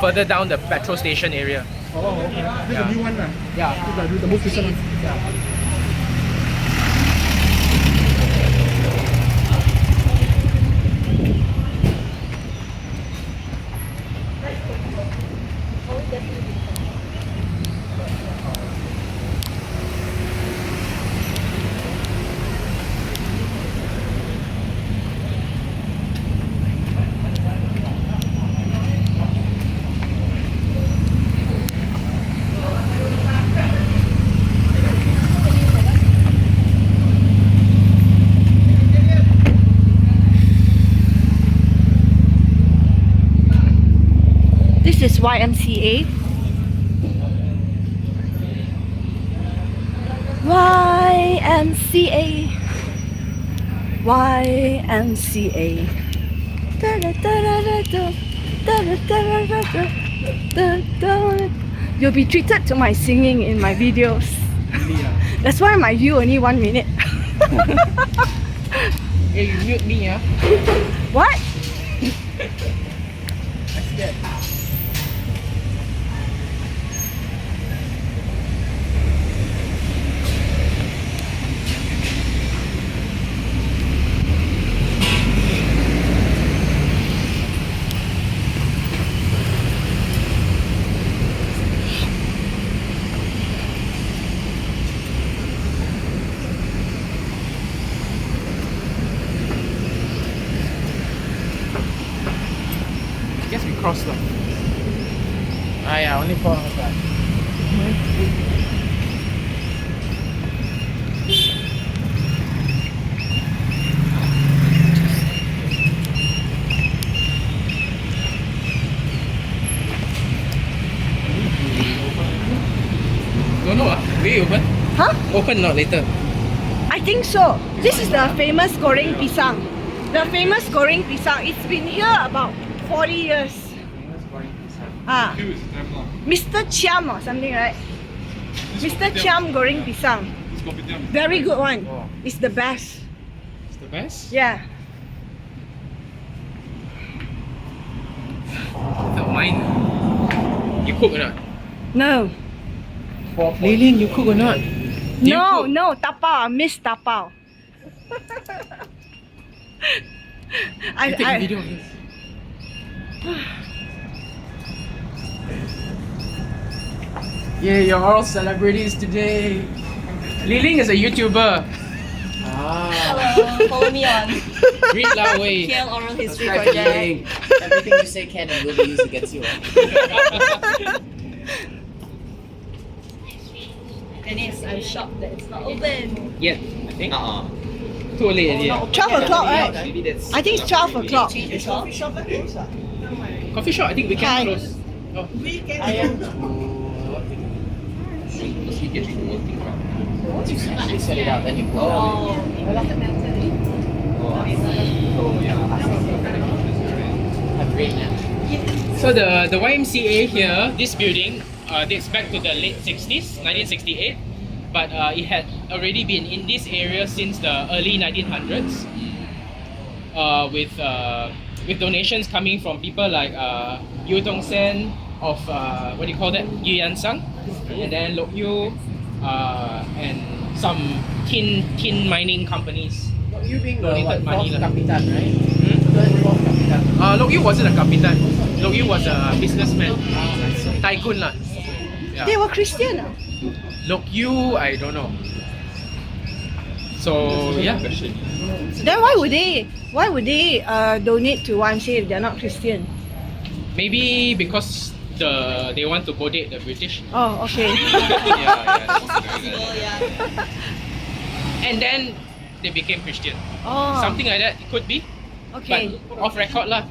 further down the petrol station area. Oh, okay. This is a new one. Yeah. This is the most recent one. This is YMCA. YMCA. YMCA. You'll be treated to my singing in my videos. That's why my view only 1 minute. Hey, you mute me, yeah? What? I'm scared. Guess we crossed them. Ah yeah, only 4 hours back. Don't know will you open? Huh? Open not later. I think so. This is the famous goreng pisang. The famous goreng pisang. It's been here about 40 years. Ah, Mr. Chiam or something, right? Mr. Chiam goreng pisang. Very good one. Oh. It's the best. It's the best? Yeah. The mine. You cook or not? No. Lilin, you cook or not? You No, cook? no, tapao. I miss tapao. You take a video of this. Yeah, you're all celebrities today. Liling is a YouTuber. Hello, follow me on Read that way. KL Oral History Subscribe to Project. Ying. Everything you say can and will be used against you. Dennis, I'm shocked that it's not open. Yeah, I think. Too late already. 12 o'clock, right? Maybe that's. I think it's 12 o'clock. Change the shop. Coffee shop, I think we Hi. can close. Oh. Once you set it out, then you blow Oh. Have great nap. So the YMCA here, this building, dates back to the late 60s, 1968. But it had already been in this area since the early 1900s. With donations coming from people like Yu Tong Sen of what do you call that? Yu Yan Sang, and then Lok Yu, and some tin mining companies. You being Donated money lah. Kapitan, right? Lok Yu wasn't a kapitan. Lok Yu was a businessman, tycoon lah. Yeah. They were Christian. Lok Yu, I don't know. So yeah. Then why would they donate to YMCA if they're not Christian? Maybe because they want to bodate the British. Oh, okay. Possible, yeah. And then they became Christian. Oh. Something like that. It could be. Okay. But off record lah.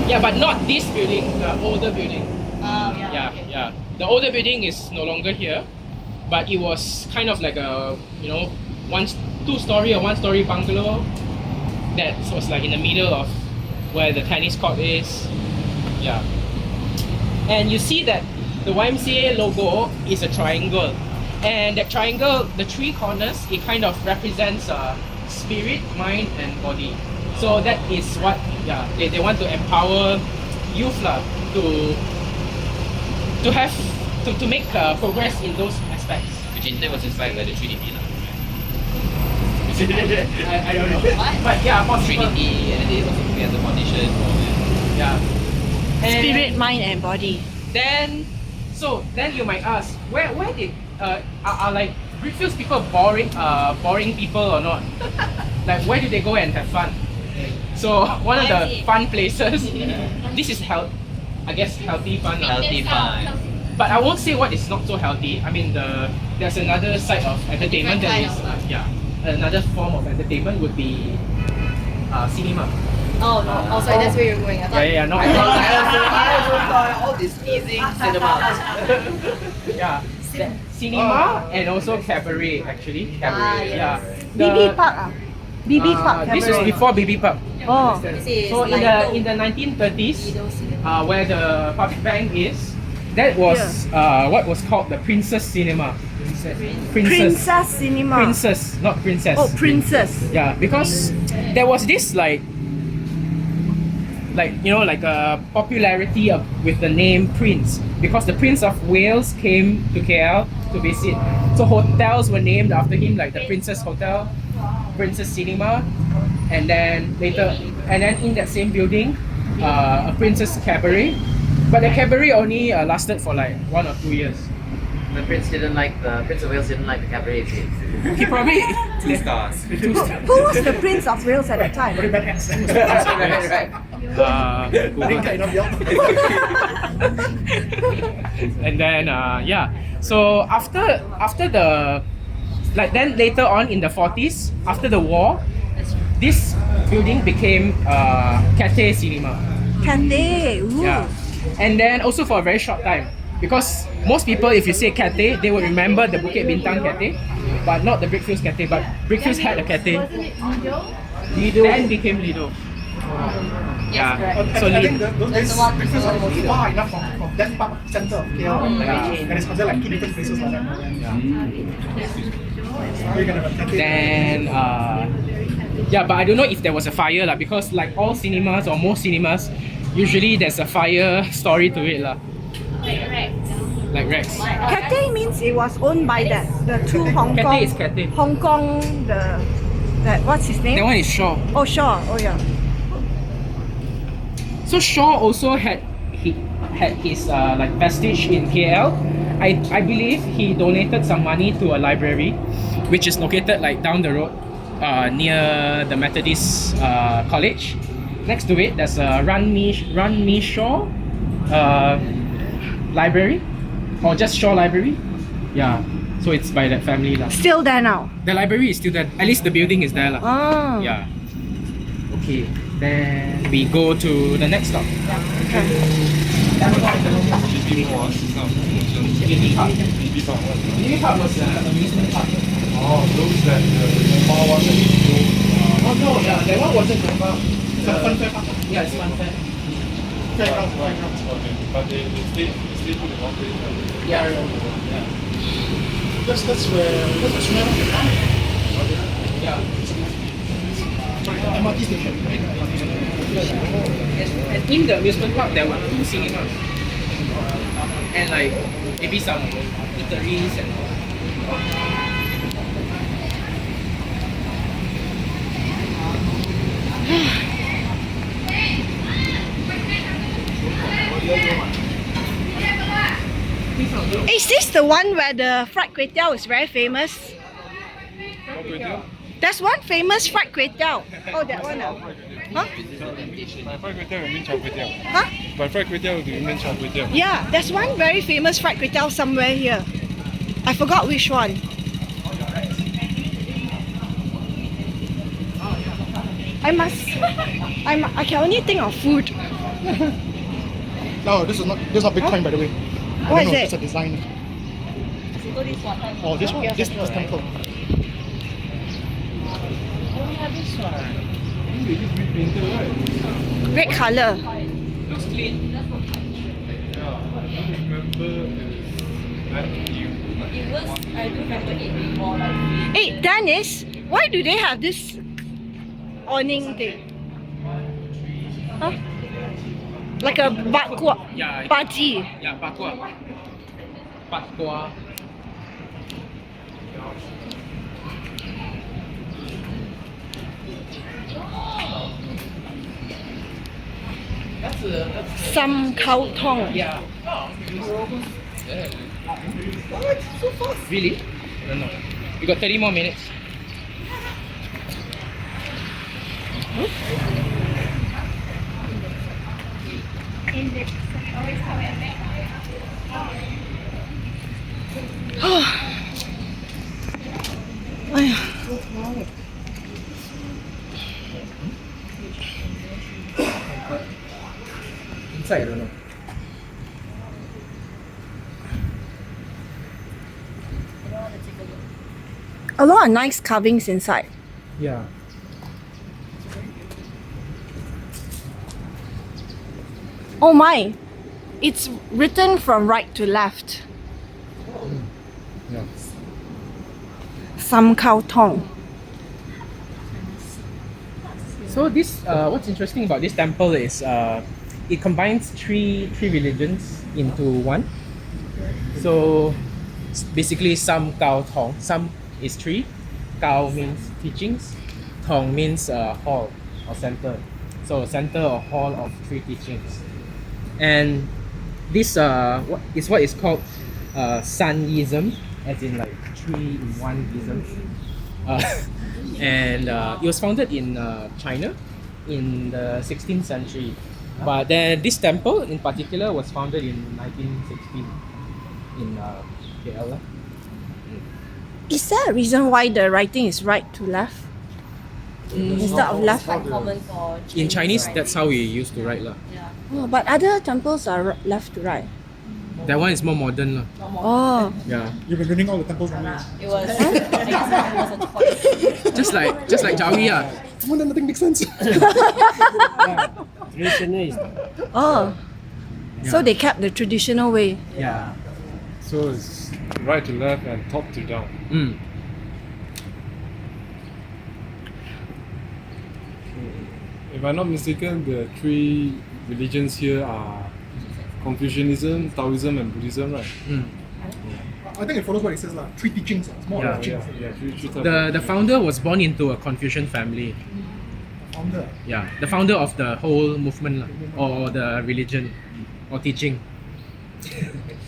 Yeah, but not this building, the older building. Yeah. The older building is no longer here, but it was kind of like a, you know, two-story or one-story bungalow that was like in the middle of where the tennis court is. Yeah. And you see that the YMCA logo is a triangle. And that triangle, the three corners, it kind of represents spirit, mind, and body. So that is what, they want to empower youth lah, to make progress in those aspects. Which in turn was inspired by the Trinity lah. I don't know. But yeah, possible. Trinity, and they also put as a foundation for Yeah. And Spirit, mind, and body. then you might ask, where did are like Brickfields people boring people or not? Like where do they go and have fun? So one of the fun places, this is I guess healthy fun. healthy fun. But I won't say what is not so healthy. I mean there's another side of entertainment that is another form of entertainment would be cinema. Oh no. Oh, sorry, that's where you're going. I thought. Yeah, no. I also thought all this teasing cinemas. Yeah. Cinema and also cabaret actually. Cabaret. yes. Yeah. BB Park BB Park. This was before BB Park. Oh. This is So like in the 1930s, Lido Cinema. where the public bank is, that was what was called the Princess Cinema. Princess Cinema. Princess, not princess. Oh, Princess. Yeah, because there was this like a popularity with the name Prince, because the Prince of Wales came to KL to visit. So hotels were named after him, like the Princess Hotel, Princess Cinema, and then in that same building, a Princess Cabaret. But the cabaret only lasted for like 1 or 2 years. The Prince of Wales didn't like the cabaret scene. He probably 2 stars. Who was the Prince of Wales at the time? Very bad accent. right. Google. Kind of young. And then so after the then later on in the 40s, after the war, this building became Cathay Cinema. Cathay. Ooh. Yeah. And then also for a very short time, because most people, if you say Cathay, they will remember the Bukit Bintang Cathay, but not the Brickfields Cathay. But Brickfields had a Cathay. Lido then became Lido. Yeah. So I think Lido. those days, Brickfields was far enough from that part of the center of KL. And it's considered like 2 different places like that. So you're gonna have a cafe. Then but I don't know if there was a fire lah, because like all cinemas or most cinemas, usually there's a fire story to it lah. Like Rex. Cathay means it was owned by the two Hong Kong. Cathay is Cathay. Hong Kong, what's his name? That one is Shaw. Oh, Shaw. Oh, yeah. So Shaw also had his like vestige in KL. I believe he donated some money to a library, which is located like down the road, near the Methodist College. Next to it, there's a Run Me Shaw library, or just Shaw Library. Yeah, so it's by that family lah. Still there now. The library is still there. At least the building is there lah. Oh. Yeah. Okay, then we go to the next stop. BB Park was an amusement park. Oh, those that the small one that you go. Oh no, that one wasn't Gomba. It's a fun fair park. Yeah, it's fun fair. Fairground. Okay, but they stay to the one place. Yeah. That's where Xueh is now. Yeah. Sorry, the MRT station. And in the amusement park, there were 2 cinemas. And like maybe some eateries and all. Is this the one where the fried kway teow is very famous? There's one famous fried kway teow. Oh, that one. Huh? By fried kway teow, you mean char kway teow? Huh? By fried kway teow, do you mean char kway teow? Yeah, there's one very famous fried kway teow somewhere here. I forgot which one. I can only think of food. No, this is not Bitcoin, by the way. I What don't is know, it? it's a design. So this one. Oh, this one? This temple. Red color. Looks clean. It was, I do remember it being more like Hey, Dennis, why do they have this awning thing? Huh? Like a Yeah. baji. Yeah, pakwa. Pakwa. Some cow tong. Yeah. What? So fast? Really? I don't know. You got 30 more minutes. Inside, I don't know. A lot of nice carvings inside. Yeah. Oh my! It's written from right to left. Yeah. Some cow tong. So this, what's interesting about this temple is it combines three religions into one. So basically, some Kao Tong, some is tree, Kao means teachings, Tong means hall or center. So center or hall of three teachings. And this what is called San-ism, as in like three in one ism. And it was founded in China in the 16th century. But then this temple in particular was founded in 1916 in KL. Is there a reason why the writing is right to left instead of left? quite common for In Chinese, right? that's how we used to write. Yeah. Oh, but other temples are left to right. That one is more modern. Oh, Yeah. You've been learning all the temples wrong ways. It was, I guess it was a choice. Just like Jawi. Come on, then nothing makes sense. Traditional is oh. So they kept the traditional way. Yeah. So it's right to left and top to down. Mm. If I'm not mistaken, the three religions here are Confucianism, Taoism, and Buddhism, right? Mm. I think it follows what it says, lah. Three teachings. It's more Yeah, like teachings. Yeah, three types. The founder was born into a Confucian family. Founder. Yeah, the founder of the whole movement lah, or the religion or teaching.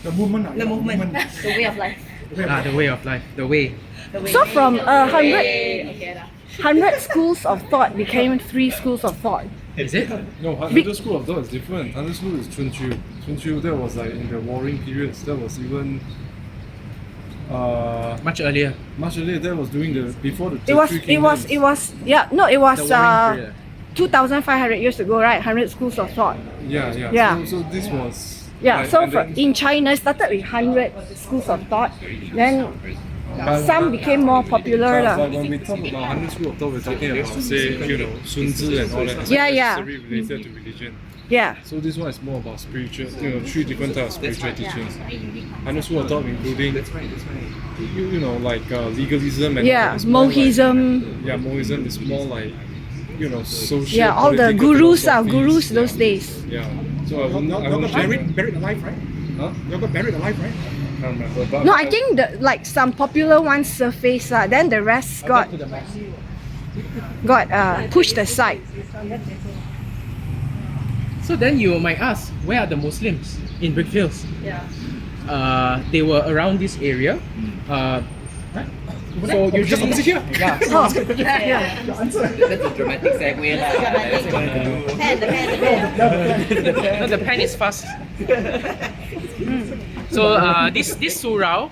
The movement. The movement, the way of life. The way of life, the way. The way So from 100 okay, lah. 100 schools of thought became 3 schools of thought. Is it? No, Hundred School of Thought is different. Hundred School is Chunqiu. Chunqiu, that was like in the warring periods. That was even Much earlier. much earlier. That was during the before the It was Three it was Kingdoms. it was yeah, no, it was The warring period. 2,500 years ago, right? 100 schools of thought. Yeah, yeah. Yeah. So this was Yeah, like, so and then- in China it started with 100 schools of thought. Then but- some became more popular lah. But when we talk about 100 School of Thought, we're talking about, say, you know, Sun Tzu and all that. It's Yeah, not yeah. necessarily related to religion. Yeah. So this one is more about spiritual, you know, three different types of spiritual teachings. 100 School of Thought including, you know, like legalism and all Yeah, that. It's more like- Mohism. yeah, Mohism is more like, you know, social. Yeah, all the political gurus philosophies. those Yeah. days. Yeah. So I wouldn't. I Y'all wouldn't got buried alive, right? Huh? Y'all got buried alive, right? Can't remember. But No, I think that like some popular ones surfaced lah. Then the rest got pushed aside. So then you might ask, where are the Muslims in Brickfields? Yeah. They were around this area. So Just usually, opposite here. yeah. Yeah. Your answer. That's a dramatic segue lah. That's going to do. Pen, the pen. No, the pen is fast. So this surau,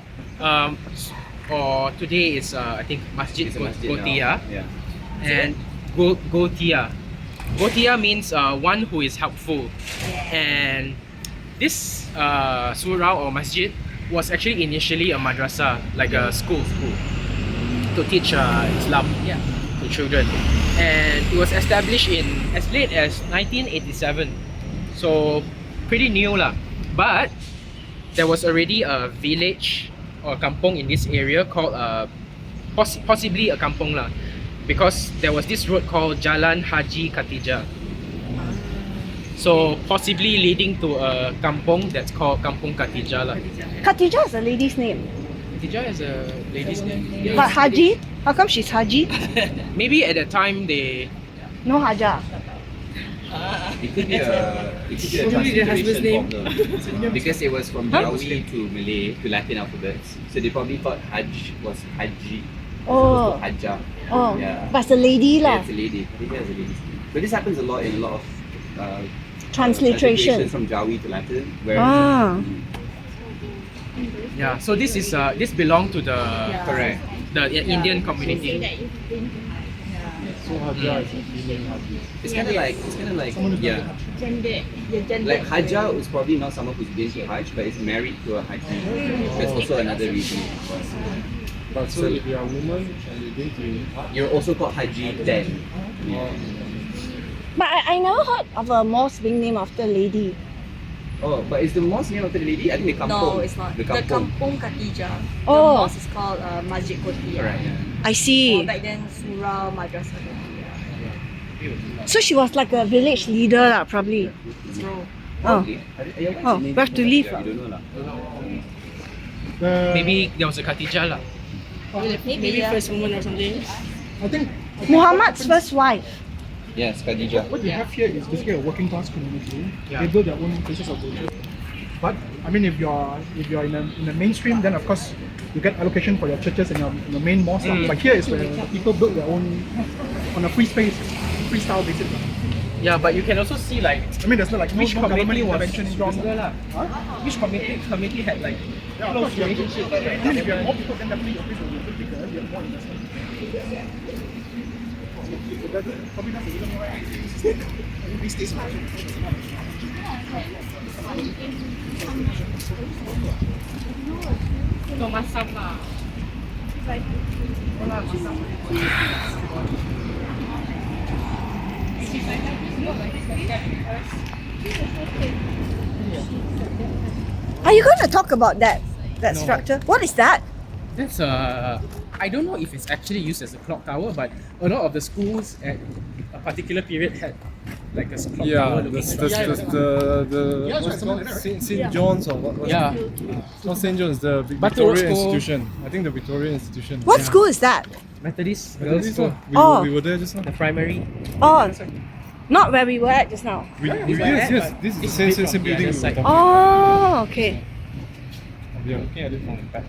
or today is I think Masjid It's a masjid now. Kotia, Yeah. and Gotia. Gotia means one who is helpful. And this surau or masjid was actually initially a madrasa, like a school to teach Islam to children. And it was established in as late as 1987. So pretty new lah. But there was already a village or kampong in this area called possibly a kampong lah, because there was this road called Jalan Haji Khatijah. So possibly leading to a kampong that's called Kampung Khatijah lah. Khatijah is a lady's name. Khatijah is a lady's name. But Haji? How come she's Haji? Maybe at that time they No Haja. It could be a transliteration problem because it was from Jawi to Malay to Latin alphabets. So they probably thought Hajj was Haji. Oh. Hajjah. Oh. Yeah. But it's a lady Yeah, lah. it's a lady. I think that's a lady's name. But this happens a lot in a lot of Transliteration. transliterations from Jawi to Latin. Where yeah. So this is this belonged to the correct. the Indian community. So Hajjah is a female Haji. It's kind of like yeah. Like Hajjah was probably not someone who's been to Hajj, but is married to a Haji. That's also another reason. But so if you are a woman and you've been to Hajj, You're also called Haji then. But I never heard of a mosque being named after a lady. Oh, but is the mosque named after the lady? I think the kampong. No, it's not. The The kampong. Kampung Khatijah. The Oh. mosque is called Masjid Kotia. Correct. Yeah. I see. Or back then, Surau Madrasah Kotia. So she was like a village leader lah, probably. So, Oh. Okay. Oh, we have to leave. Yeah, we don't know lah. Maybe there was a Khatijah lah. maybe first woman or something. I think Muhammad's first wife. Yes, Khadijah. what you have here is basically a working class community. Yeah. They build their own places of worship. But I mean, if you're in the mainstream, then of course you get allocation for your churches and your main mosque. But here is where the people build their own on a free space, freestyle basis. Yeah, but you can also see like I mean, there's no like which no government committee was intervention in stronger this. lah. Which committee had like Yeah, of close course, you have to- relationship. I mean, if you have more people, then definitely your place will be a bit bigger. You have more investment. That's probably not the reason why everybody stays in Masam lah. Are you going to talk about that structure? What is that? That's I don't know if it's actually used as a clock tower, but a lot of the schools at a particular period had like a clock tower looking structure. what's the one? St. John's or what? Yeah. Not St. John's, the Butler Victoria School. Institution. I think the Victoria Institution. What school is that? Methodist I Girls think School, so. Oh. We were there just now. the primary. Oh, not where we were at just now. Yes, this is the same from the building. other side. Oh, okay. We are looking at it from the back.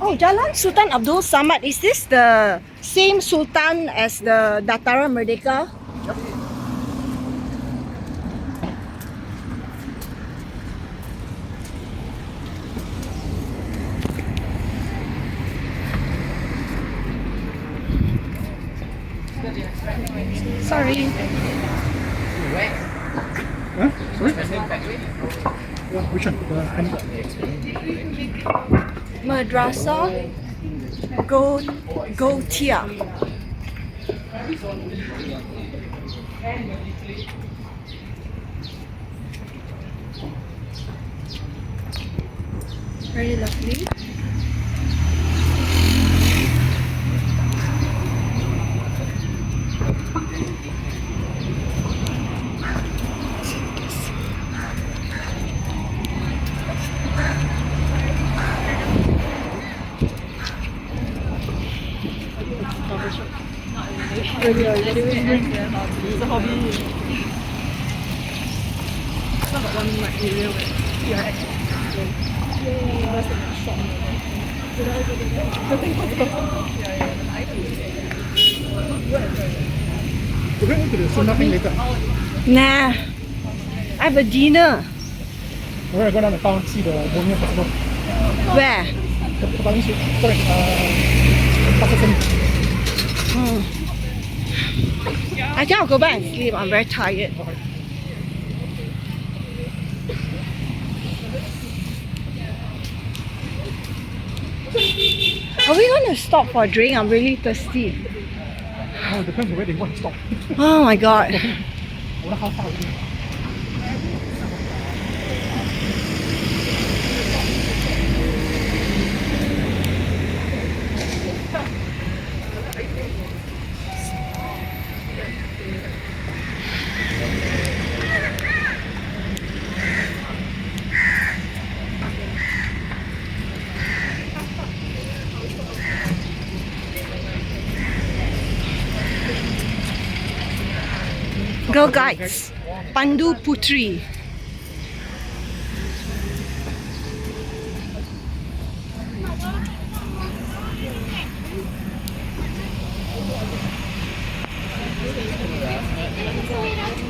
Oh, Jalan Sultan Abdul Samad. Is this the same Sultan as the Dataran Merdeka? Sorry. Huh? Sorry? Yeah, which one? Madrasah Gotia. Very lovely. Really, it's a hobby. It's not got one like area where you are actually We're going to the Sunda thing later. Nah, I have a dinner. We're going to go down the town see the Borneo Festival. Where? Petaling Street. Correct. Pasar Seni. I think I'll go back and sleep. I'm very tired. Are we going to stop for a drink? I'm really thirsty. Oh, it depends on where they want to stop. Oh my god. I wonder how far it is. Girl Guides, Pandu Putri.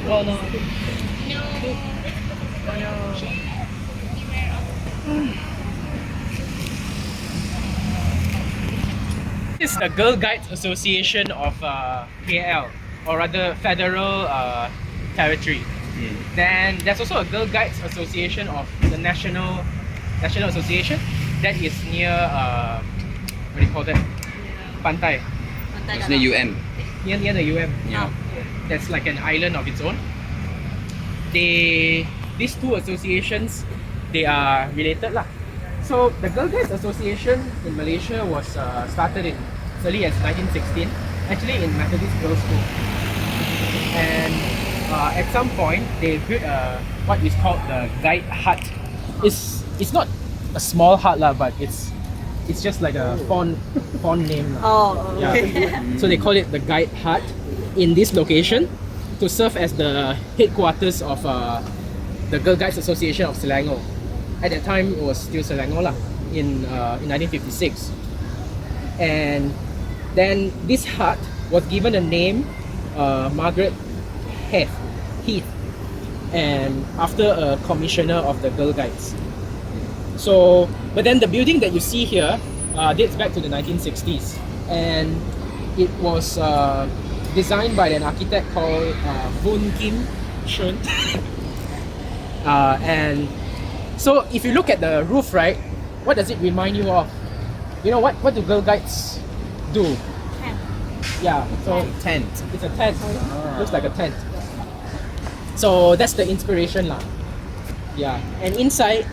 Oh no. This is the Girl Guides Association of KL, or rather Federal Territory. Then there's also a Girl Guides Association of the National Association that is near what do you call that? Pantai. It's the UM. Near the UM. Yeah. That's like an island of its own. These two associations, they are related lah. So the Girl Guides Association in Malaysia was started in as early as 1916, actually in Methodist Girls' School. And at some point they built what is called the guide hut. It's not a small hut lah, but it's just like a fond name lah. Oh, okay. Yeah. So they call it the guide hut in this location to serve as the headquarters of the Girl Guides Association of Selangor. At that time, it was still Selangor lah, in 1956. And then this hut was given a name, Margaret Heath, and after a commissioner of the Girl Guides. So, but then the building that you see here dates back to the 1960s, and it was designed by an architect called Voon Kim Shun. And so if you look at the roof, right, what does it remind you of? You know, what do Girl Guides do? Tent. Yeah, so Tent. it's a tent. Looks like a tent. So that's the inspiration lah. Yeah, and inside,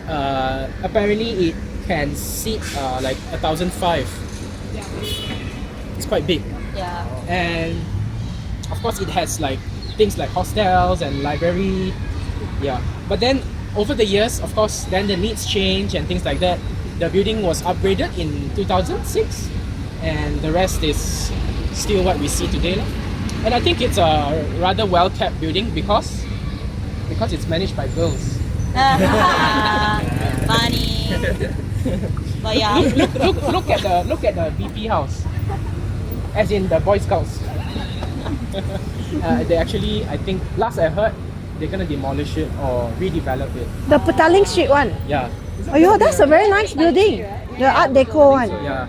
apparently it can seat like 1,005. It's quite big. Yeah. And of course it has like things like hostels and library. Yeah, but then over the years, of course, then the needs change and things like that. The building was upgraded in 2006, and the rest is still what we see today. And I think it's a rather well kept building because it's managed by girls. Funny. But yeah. Look at the BP house, as in the Boy Scouts. They actually, I think, last I heard, they're gonna demolish it or redevelop it. The Petaling Street one. Yeah. Oh, yo, that's a very nice building. The Art Deco one. Yeah.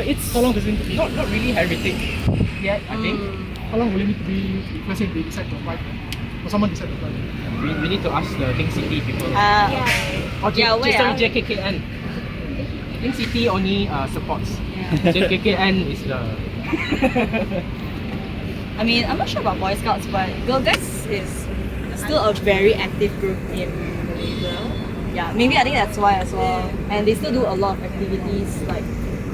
It's How long does it need to be? not really heritage yet, I think. How long will it need to be if let's say they decide to apply? Or someone decide to apply? We need to ask the King City people. Yeah, where? Sorry, JKKN. King City only supports. JKKN is the. I mean, I'm not sure about Boy Scouts, but Girl Guides is still a very active group in Malaysia. Yeah, maybe I think that's why as well. And they still do a lot of activities like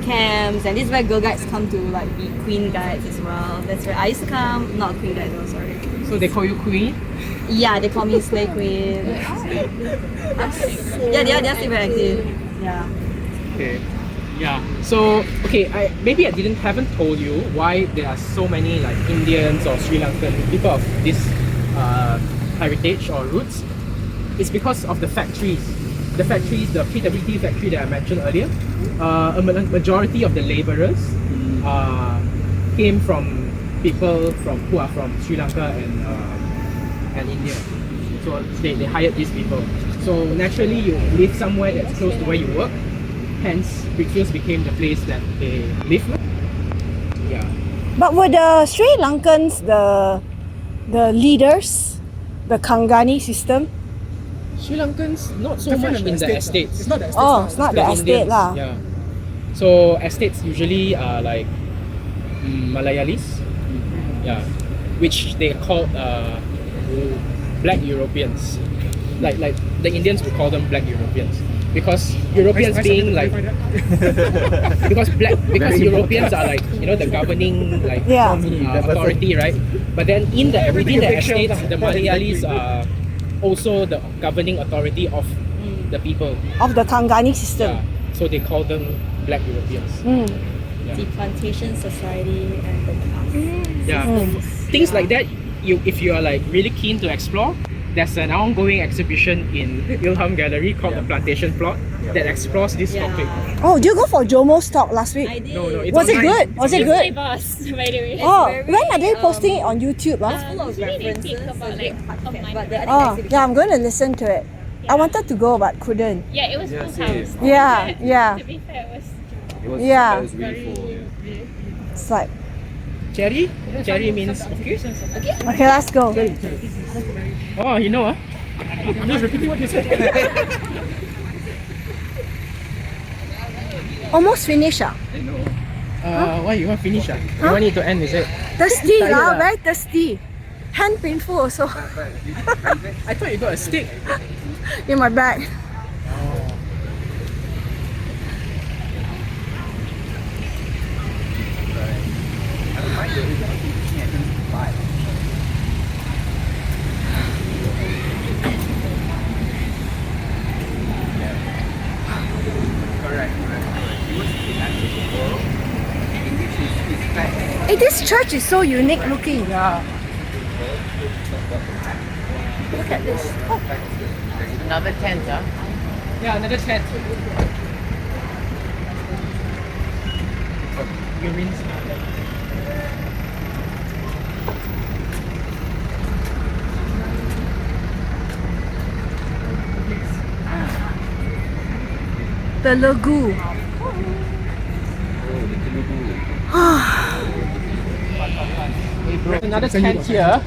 camps, and this is where girl guides come to like be queen guides as well. That's where I used to come. Not a queen guide though, sorry. So they call you queen? Yeah, they call me slay queen. Yeah, they're still very active. Yeah. Okay. Yeah. So maybe I haven't told you why there are so many like Indians or Sri Lankan people of this heritage or roots. It's because of the factories. The factories, the PWT factory that I mentioned earlier. A majority of the laborers came from people who are from Sri Lanka and India. So they hired these people. So naturally you live somewhere that's close to where you work. Hence, Brickfields became the place that they live. Yeah. But were the Sri Lankans the leaders, the Kangani system? Sri Lankans not so much in the estates. It's not the estates. Oh, it's not the estate Indians, lah. yeah. So estates usually are like Malayalis, yeah, which they call black Europeans. Like the Indians would call them black Europeans because Europeans being like because Europeans are like the governing like authority, right? But then within the estates, the Malayalis are also the governing authority of the people Of the Kangani system. Yeah. So they call them black Europeans. The plantation society and the caste. Yeah. Things like that. If you are like really keen to explore, there's an ongoing exhibition in Ilham Gallery called the Plantation Plot that explores this topic. Oh, did you go for Jomo's talk last week? I did. No, it's Was it online. good? Was it My good? boss, by the way. Oh, very, when are they posting it on YouTube? It's full of Really references. think about, like, so of it's my- but the Oh, exhibition- yeah, I'm going to listen to it. I wanted to go but couldn't. Yeah, it was full house. Yeah, yeah. To be fair, it was. Yeah. It was really full. It's like, Cherry? Cherry means okay. okay, let's go. Oh, you know, I'm just repeating what you said. Almost finished. why you want to finish? You want it to end, is it? Thirsty Tired lah, ah? very thirsty. Hand painful also I thought you got a stick. in my bag. Hey, this church is so unique looking. Yeah. Look at this. Another tent, huh? Yeah, another tent. Urine smell. The lagoon. There's another tent here,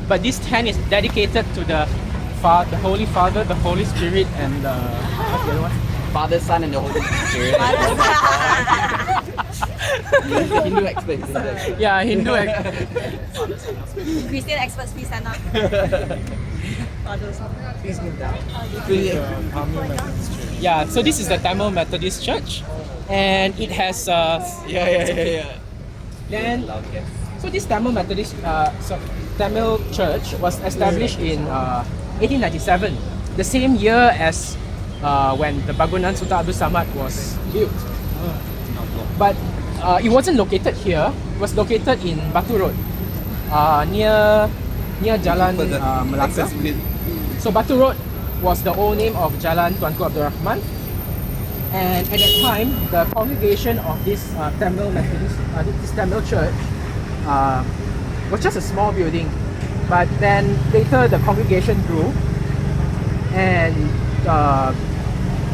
but this tent is dedicated to the Holy Father, the Holy Spirit, and what's the other one? Father, Son, and the Holy Spirit. Hindu experts. Yeah, Hindu. Christian experts, please stand up. Yeah, so this is the Tamil Methodist Church, and it has Yeah. then. So this Tamil Methodist Tamil Church was established in 1897, the same year as when the Bangunan Sultan Abdul Samad was built. But it wasn't located here. It was located in Batu Road, near Jalan Melaka. So Batu Road was the old name of Jalan Tuanku Abdul Rahman. And at that time, the congregation of this Tamil Methodist, this Tamil church, was just a small building. But then later the congregation grew, and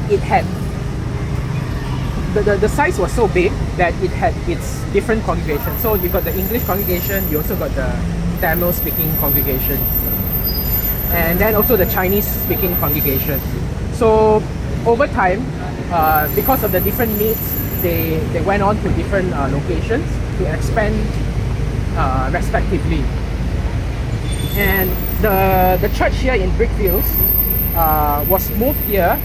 it had the size was so big that it had its different congregations. So you got the English congregation, you also got the Tamil speaking congregation, and then also the Chinese speaking congregation. So over time, because of the different needs, they went on to different locations to expand respectively. And the church here in Brickfields was moved here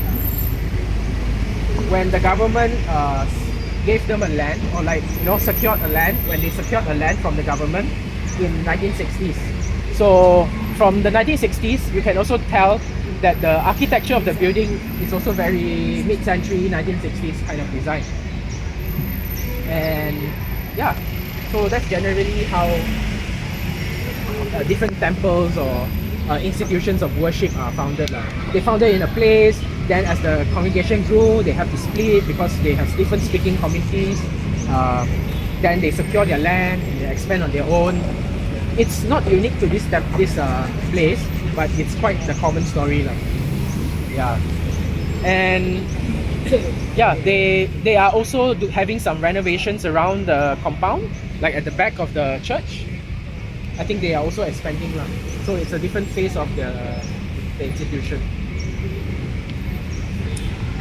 when the government gave them a land, or like, you know, secured a land, when they secured a land from the government in 1960s. So from the 1960s, you can also tell that the architecture of the building is also very mid-century 1960s kind of design. And yeah, so that's generally how different temples or institutions of worship are founded. They founded in a place, then as the congregation grew, they have to split because they have different speaking communities. Then they secure their land and they expand on their own. It's not unique to this place, but it's quite the common story. Yeah. And yeah, they are also having some renovations around the compound, like at the back of the church. I think they are also expanding. So it's a different phase of the institution.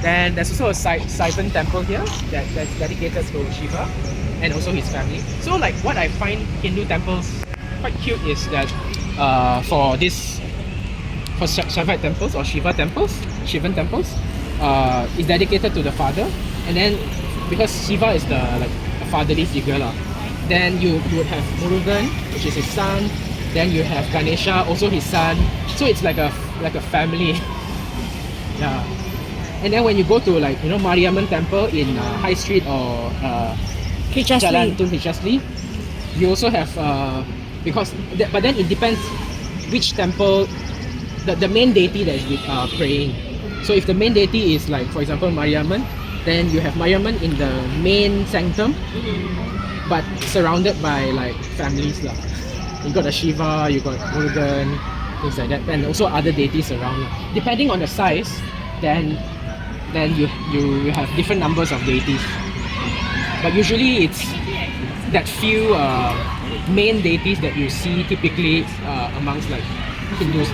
Then there's also a Sivan temple here that's dedicated to Shiva and also his family. So like what I find Hindu temples quite cute is that for Shaivite temples or Shivan temples, is dedicated to the father, and then because Shiva is the like a fatherly figure then you would have Murugan, which is his son, then you have Ganesha, also his son. So it's like a family. Yeah. And then when you go to like, you know, Mariamman temple in High Street or Jalan Tun Hichasli, you also have but then it depends which temple the main deity that is praying. So if the main deity is like, for example, Mariamman, then you have Mariamman in the main sanctum, but surrounded by like families. You got a Shiva, you got Murugan, things like that, and also other deities around. Depending on the size, then you have different numbers of deities. But usually it's that few main deities that you see typically amongst like Hindus.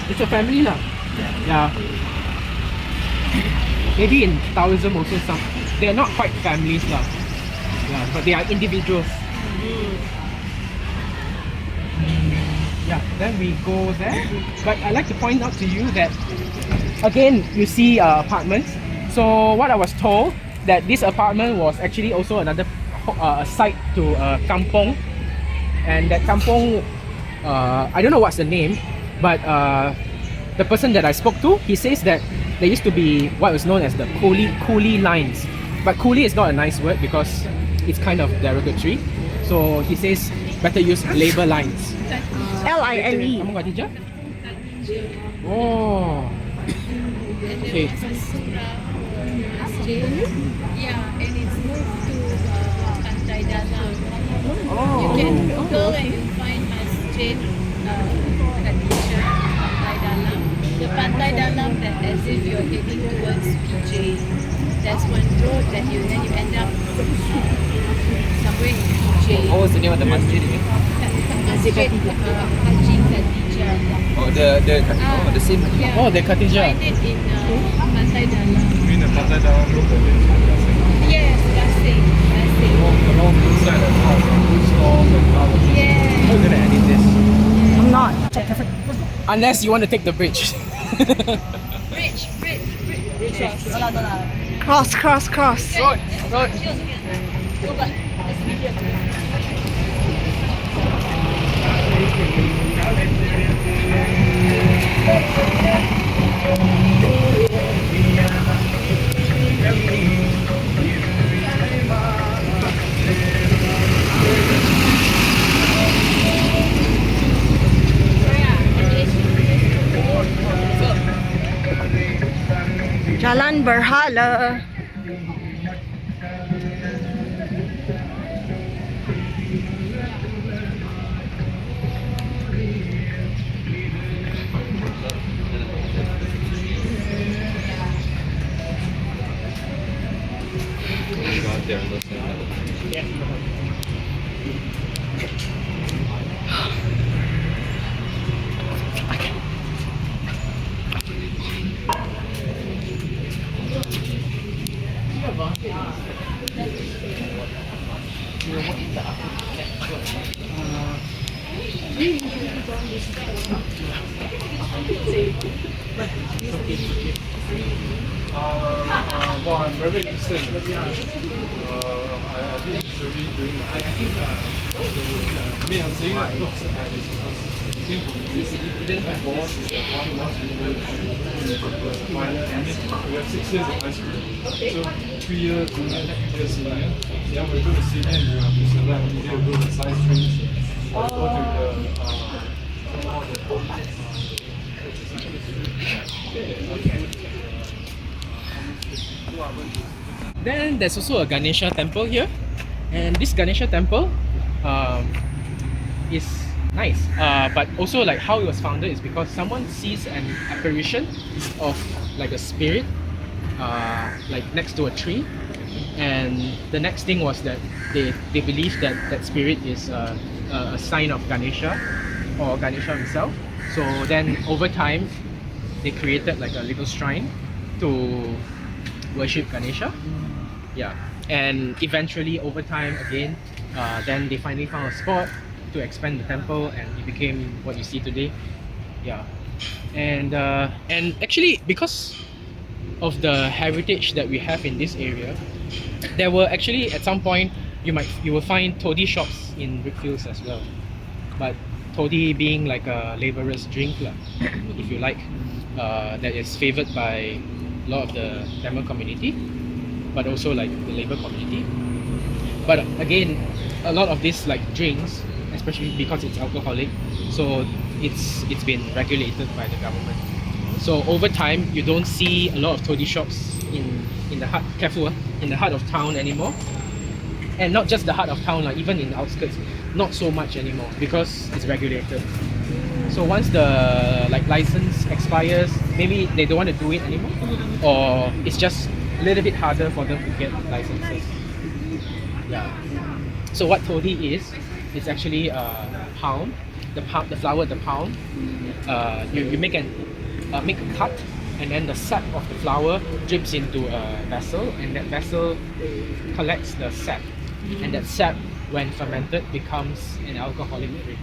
It's a family Yeah. Maybe in Taoism also they are not quite families Yeah, but they are individuals. Yeah, then we go there. But I'd like to point out to you that again you see apartments. So what I was told that this apartment was actually also another site to kampong, and that kampong I don't know what's the name, but the person that I spoke to, he says that there used to be what was known as the coolie lines, but coolie is not a nice word because it's kind of derogatory. So he says better use labor lines. LINE. Kamu Khadijah? Oh. Okay. Yeah, and it's moved to Pantai Dalam. Oh. You can Google and you find Masjid Khadijah, Pantai Dalam. The Pantai Dalam, that as if you're heading towards PJ. There's one road that you end up somewhere in PJ. What was the name of the masjid again? Masjid Haji Khadijah. Oh, the same. Yeah. Oh, the Khadijah. Find it in Pantai Dalam. You mean the Pantai Dalam road that is Yes, that's it. along inside the house, food stalls and houses. Yeah. How are you gonna edit this? I'm not. Unless you want to take the bridge. Bridge. Cross. Road. Jalan Berhala. Go out there and listen. Well, I'm very interested. I did survey doing. I think. I mean, I'm saying that looks at this because it came from this. My boss is the one who wants to do it. We have 6 years of high school. So 3 years, 2 years senior. Then we go to senior and you have to select either go to science streams or go to Then there's also a Ganesha temple here, and this Ganesha temple is nice. But also like how it was founded is because someone sees an apparition of like a spirit like next to a tree, and the next thing was that they believe that that spirit is a sign of Ganesha or Ganesha himself. So then over time they created like a little shrine to worship Ganesha. Yeah, and eventually over time again, then they finally found a spot to expand the temple, and it became what you see today. Yeah, and actually because of the heritage that we have in this area, there were actually at some point you will find toddy shops in Brickfields as well, but toddy being like a labourer's drink, if you like, that is favoured by a lot of the Tamil community, but also like the labour community. But again, a lot of these like drinks, especially because it's alcoholic, so it's been regulated by the government. So over time, you don't see a lot of toddy shops in the heart. Careful, in the heart of town anymore, and not just the heart of town, like even in the outskirts, not so much anymore because it's regulated. So once the like license expires, maybe they don't want to do it anymore, or it's just a little bit harder for them to get licenses. Yeah. So what toddy is, it's actually palm, the flower of the palm. You make a cut, and then the sap of the flower drips into a vessel, and that vessel collects the sap, and that sap, when fermented, becomes an alcoholic drink.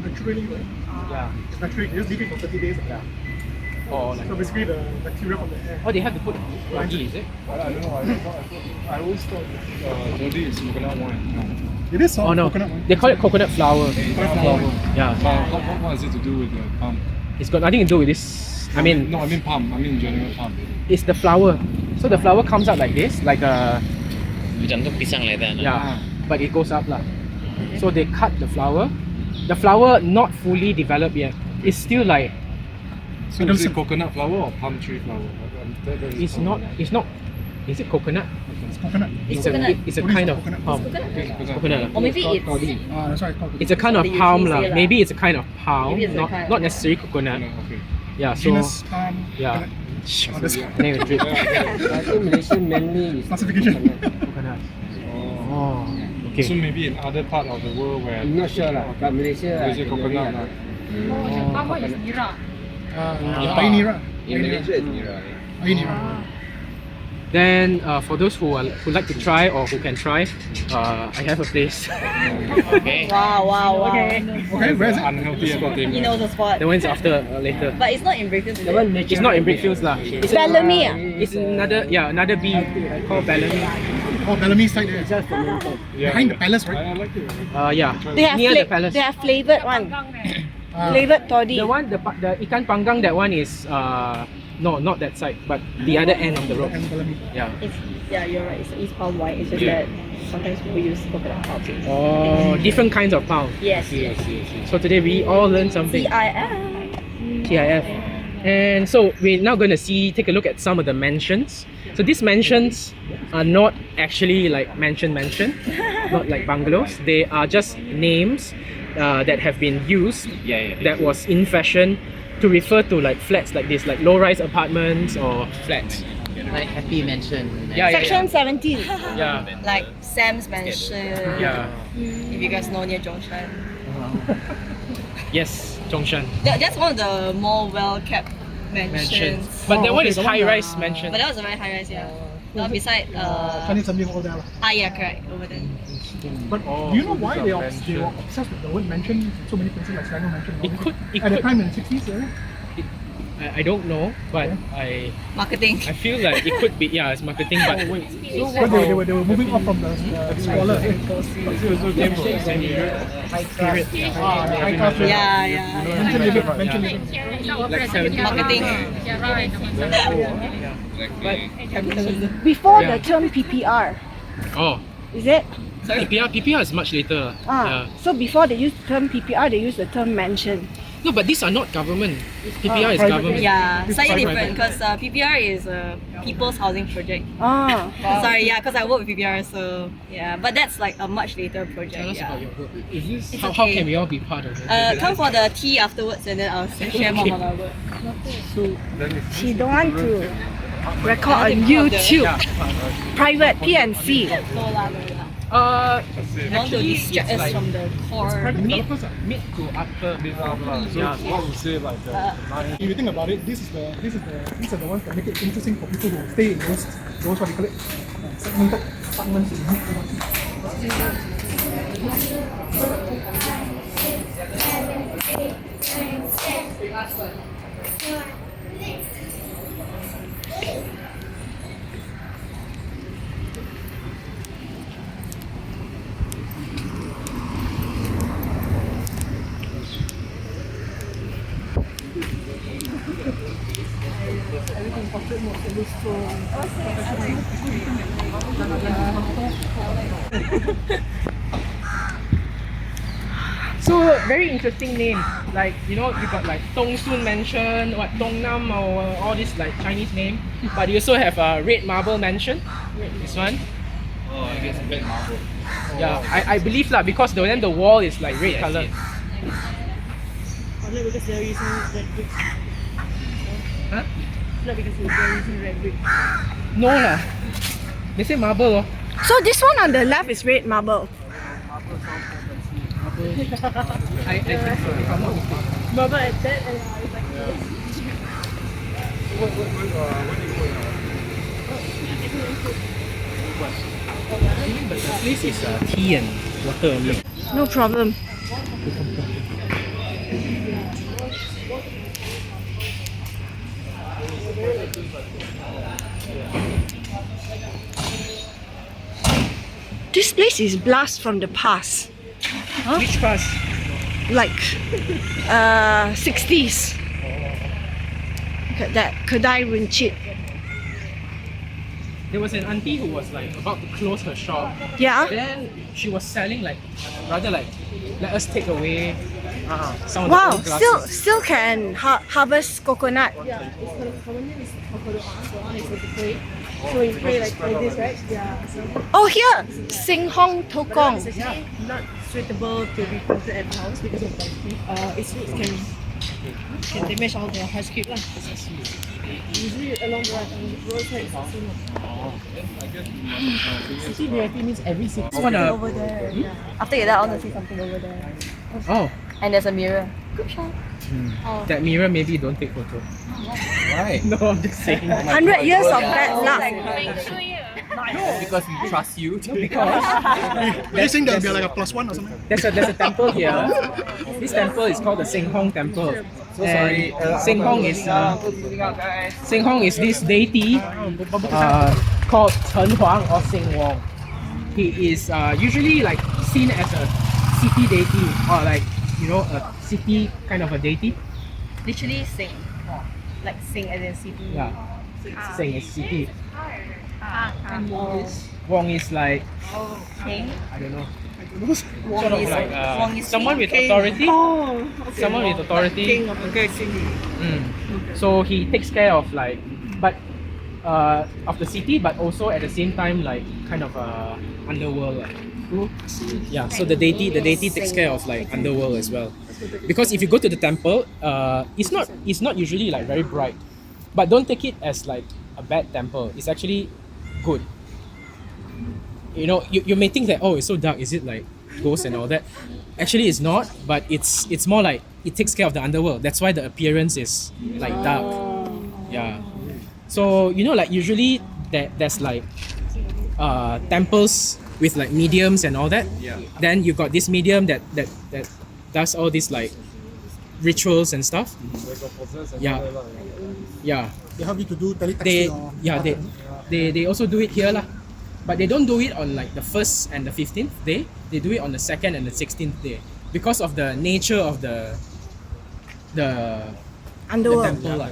Naturally, Yeah. it's naturally, you just leave it for 30 days. Yeah. Or like, So basically the bacteria from the air. oh, they have to put ragi, is it? I don't know. I always thought toddy is coconut wine. It is soft Oh no, coconut wine. they call it coconut flower. Flower. Yeah. What has it to do with the palm? It's got nothing to do with this. I mean, No, I mean palm. I mean general palm. it's the flower. So the flower comes out like this, like a Macam tu pisang like that. yeah, but it goes up lah. So they cut the flower. The flower not fully developed yet. It's still like So is it coconut flower or palm tree flower? it's not. It's not. Is it coconut? It's coconut. It's coconut. It's a Toddy is kind not of coconut. palm. Coconut. Or maybe it's That's why it's called It's a kind of That's what they palm usually lah. say lah. Maybe it's a kind of palm, Maybe it's a not kind of not necessarily coconut. Okay. Yeah. So genus, palm, yeah. coconut. Oh, that's and then it drip. I think Malaysian mainly is classification. Coconut. Oh. Okay. So maybe in other part of the world where I'm not sure lah. But Malaysia, is it coconut? Lah? Air nira. In Malaysia, it's Nira. Air nira. Then for those who like to try or who can try, I have a place. Okay. wow. Okay, where is it? Unhealthy He entertainment. knows the spot. The one's after later. But it's not in Brickfields. the one It's not in Brickfields lah. It's Bellamy. It's another B called Bellamy. Oh, Bellamy side there. just fermented. Yeah. Behind the palace, right? I like it. Yeah. They have Near the palace. they have flavored one. Flavored toddy. The one, the ikan panggang, that one is no, not that side, but the other end of the road. And Bellamy. Yeah. Yeah, you're right. It's East Palm Wine. It's just that sometimes people use coconut palm. Oh, different kinds of palm. Yes. So today we all learned something. CIF. TIF. And so we're now going to take a look at some of the mentions. So these mentions are not actually like mansion, not like bungalows. They are just names that have been used that was in fashion to refer to like flats like this, like low-rise apartments or flats. Like happy mention. Section 17. Yeah. Like Sam's Mansion. Yeah. If you guys know near Zhongshan. Yes, Zhongshan. That's one of the more well-kept mansions. But that Oh, one okay, is the one, high-rise mansion. But that was a very high rise, yeah. The one beside Chinese something over there. yeah, correct, over there. But do you know why they were obsessed with the word mention in so many places like Selangor Mansion? It could At the could time in the 60s, yeah? I don't know, but Marketing. I feel like it could be, yeah, it's marketing, but So they were moving off from the smaller. Yeah. Mention limit. like 70. Marketing. Before the term PPR, Oh, is it? PPR is much later. Yeah. So before they use the term PPR, they use the term mention. No, but these are not government. PPR is private. government. Yeah, slightly private. different because PPR is a people's housing project. Ah. Sorry, because I work with PPR, so yeah, but that's like a much later Tell project. us about Yeah. your work. Is this, It's how okay. can we all be part of it? Come for the tea afterwards and then I'll share more about my work. She don't want to record on YouTube. Private PNC. No lah. Uh, You want to actually, distract it's us like from the core. mid to upper. So what would say like the line? If you think about it, these are the ones that make it interesting for people who stay in those what do you call it? Segmented apartments. So very interesting names. Like you got like Dong Sun Mansion, what Dong Nam or all these like Chinese name. But you also have a Red Marble Mansion. This one. Oh, I guess red marble. Yeah, I believe lah because then the wall is like red color. Because they're using red brick. Huh? Not because they're using red brick. No lah. They say marble. Oh. So this one on the left is red marble. I think so. If I'm not mistaken. Marble at that and it's like What do you call But the place is tea and water only. No problem. This place is blast from the past. Which bus? Like 60s. Look at that. Kedai Runcit. There was an auntie who was like about to close her shop. Yeah. Then she was selling like rather like let us take away some of Wow, the old glasses. still can harvest coconut. yeah, it's called common name is Kokodoa. So one is like a pray. So you pray like this, right? Yeah. So Oh, here, Sing Hong Tokong. it's actually not suitable to be planted at the house because of the its roots can damage all the hardscape lah. Usually along the roadside it's also not. City variety means every city. Over there. Yeah. After that, I want to see something over there. Oh, And there's a mirror. Good shot. that mirror maybe don't take photo. Why? No, I'm just saying. 100 years of bad luck. Because we trust you. Are you saying there'll be like a +1 or something? There's a temple here. This temple is called the Sing Hong Temple. So sorry. Sing Hong is this deity called Chen Huang or Sing Wong. He is usually like seen as a city deity or like a city kind of a deity. Literally sing. Like sing as in city. Yeah, Sing is city. And Wong is like king. I don't know. Wong Sort of is like Wong is someone with king. authority. Oh, okay. Someone with authority. King of the city. So he takes care of like, but of the city, but also at the same time like kind of underworld. Like. Yeah. So the deity takes care of like underworld as well. Because if you go to the temple, it's not usually like very bright, but don't take it as like a bad temple. It's actually good. You may think that it's so dark. Is it like ghosts and all that? Actually, it's not. But it's more like it takes care of the underworld. That's why the appearance is like dark. Yeah. So like usually there's like temples with like mediums and all that. Yeah. Then you got this medium that does all this like rituals and stuff. They got possessed and Yeah. all that lah. Yeah, They help you to do they teletexting or they also do it here lah. But they don't do it on like the 1st and the 15th day. They do it on the 2nd and the 16th day because of the nature of the Underworld. temple lah.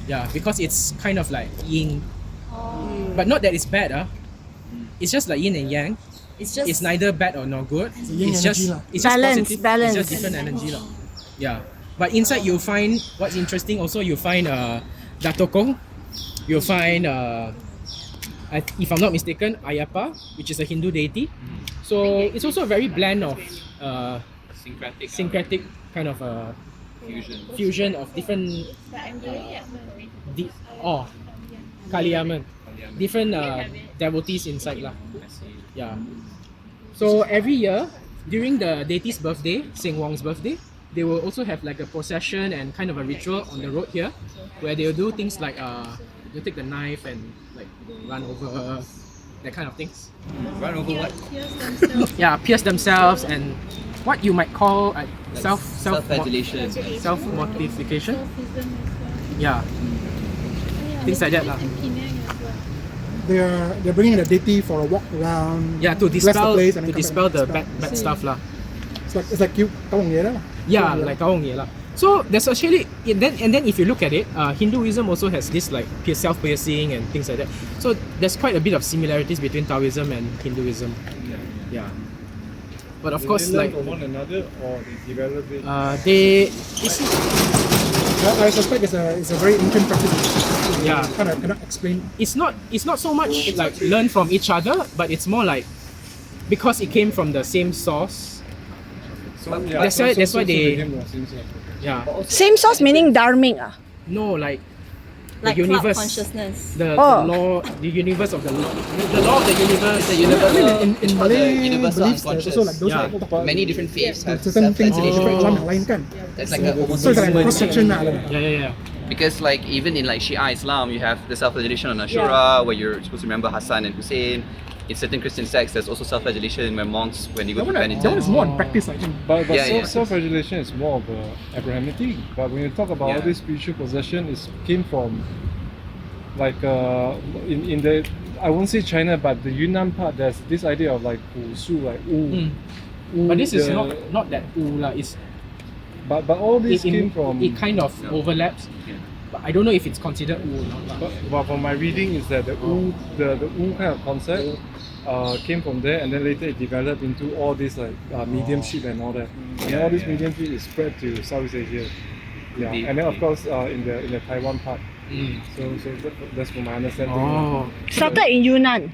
Yeah, because it's kind of like yin, but not that it's bad. It's just like yin and yang. It's neither bad or not good. yin It's energy just lah. it's just Balance, positive. balance. It's just different energy lah. Yeah, but inside you'll find what's interesting. Also, you'll find Datokong. You'll find if I'm not mistaken, Ayappa, which is a Hindu deity. So it's also a very blend of syncretic kind of fusion of different Kaliaman, different devotees inside lah. Yeah. So every year during the deity's birthday, Seng Wong's birthday, they will also have like a procession and kind of a ritual on the road here, where they'll do things like they'll take the knife and like run over that kind of things. Run over what? Yeah, pierce themselves and what you might call Self-flagellation. self mortification. Yeah, things like that lah. they're bringing the deity for a walk around. Yeah, to bless the dispel place and then come dispel back the and bad stuff lah. It's like you kawang ye lah. Yeah, like Kaong Ye lah. So there's actually and then if you look at it, Hinduism also has this like self-piercing and things like that. So there's quite a bit of similarities between Taoism and Hinduism. Yeah. But of course, they learn like from one another or they develop it. I suspect it's a very ancient practice. Yeah. Cannot explain. It's not so much like learn from each other, but it's more like because it came from the same source. So, That's why they became the same sort. yeah. Same source meaning dharmic. No, like the Like cloud universe, consciousness. the Oh. law, the universe of the law of the universe, the universe. I mean, in Malay universal beliefs, there's also like those Yeah. like, Many different faiths have certain things in self-flagellation. different Islam yang lain kan. That's like a So it's like a cross section lah. Yeah. Because like even in like Shia Islam, you have the self-flagellation on Ashura, where you're supposed to remember Hassan and Hussein. In certain Christian sects, there's also self-flagellation when monks, when you go to That one is penitence. more on practice, I think. But Yeah, yeah. self-flagellation is more of a Abrahamic. But when you talk about all Yeah. this spiritual possession, it came from like in the, I won't say China, but the Yunnan part. There's this idea of like Su, like Wu. But this is the- not that lah. It's But all this came it from. kind of overlaps. But I don't know if it's considered or not. But from my reading is that the Wu kind of concept came from there, and then later it developed into all this like mediumship and all that. And all this mediumship is spread to Southeast Asia. Yeah, and then of course in the Taiwan part. So that's from my understanding. Oh. Started in Yunnan.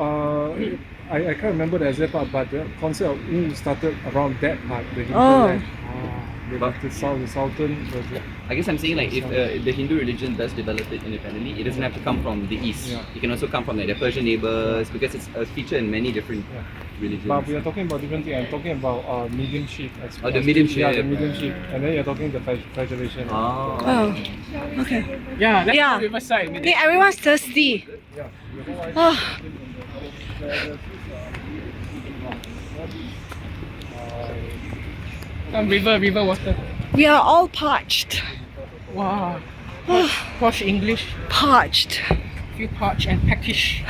I can't remember the exact part, but the concept of Wu started around that part, the Hindu Oh. land. The southern version. I guess I'm saying like if the Hindu religion does develop it independently, it doesn't have to come from the east. Yeah. It can also come from like the Persian neighbors because it's a feature in many different religions. But we are talking about different things. I'm talking about mediumship. Oh, the mediumship. Yeah, the mediumship. And then you're talking the flagellation. Oh. Oh, okay. Yeah, let's Yeah. go Riverside. Hey, everyone's thirsty. Oh, Some river water. we are all parched. Wow. Posh English. Parched. Feel parched and peckish.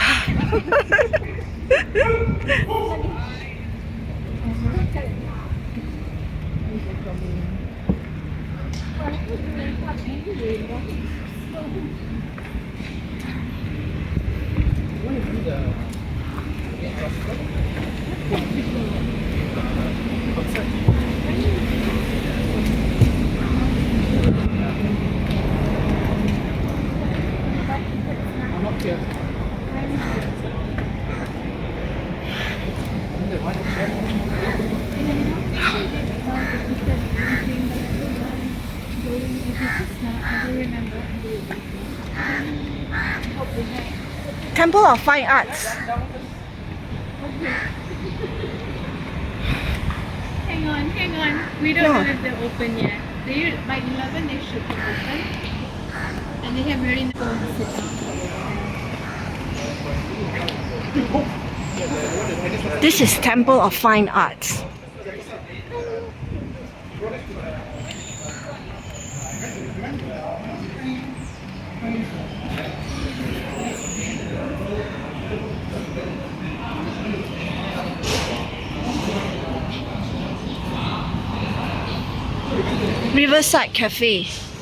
Temple of Fine Arts. Hang on. We don't know if they're open yet. By 11 they should be open. And they have very nice. This is Temple of Fine Arts. Riverside Cafe.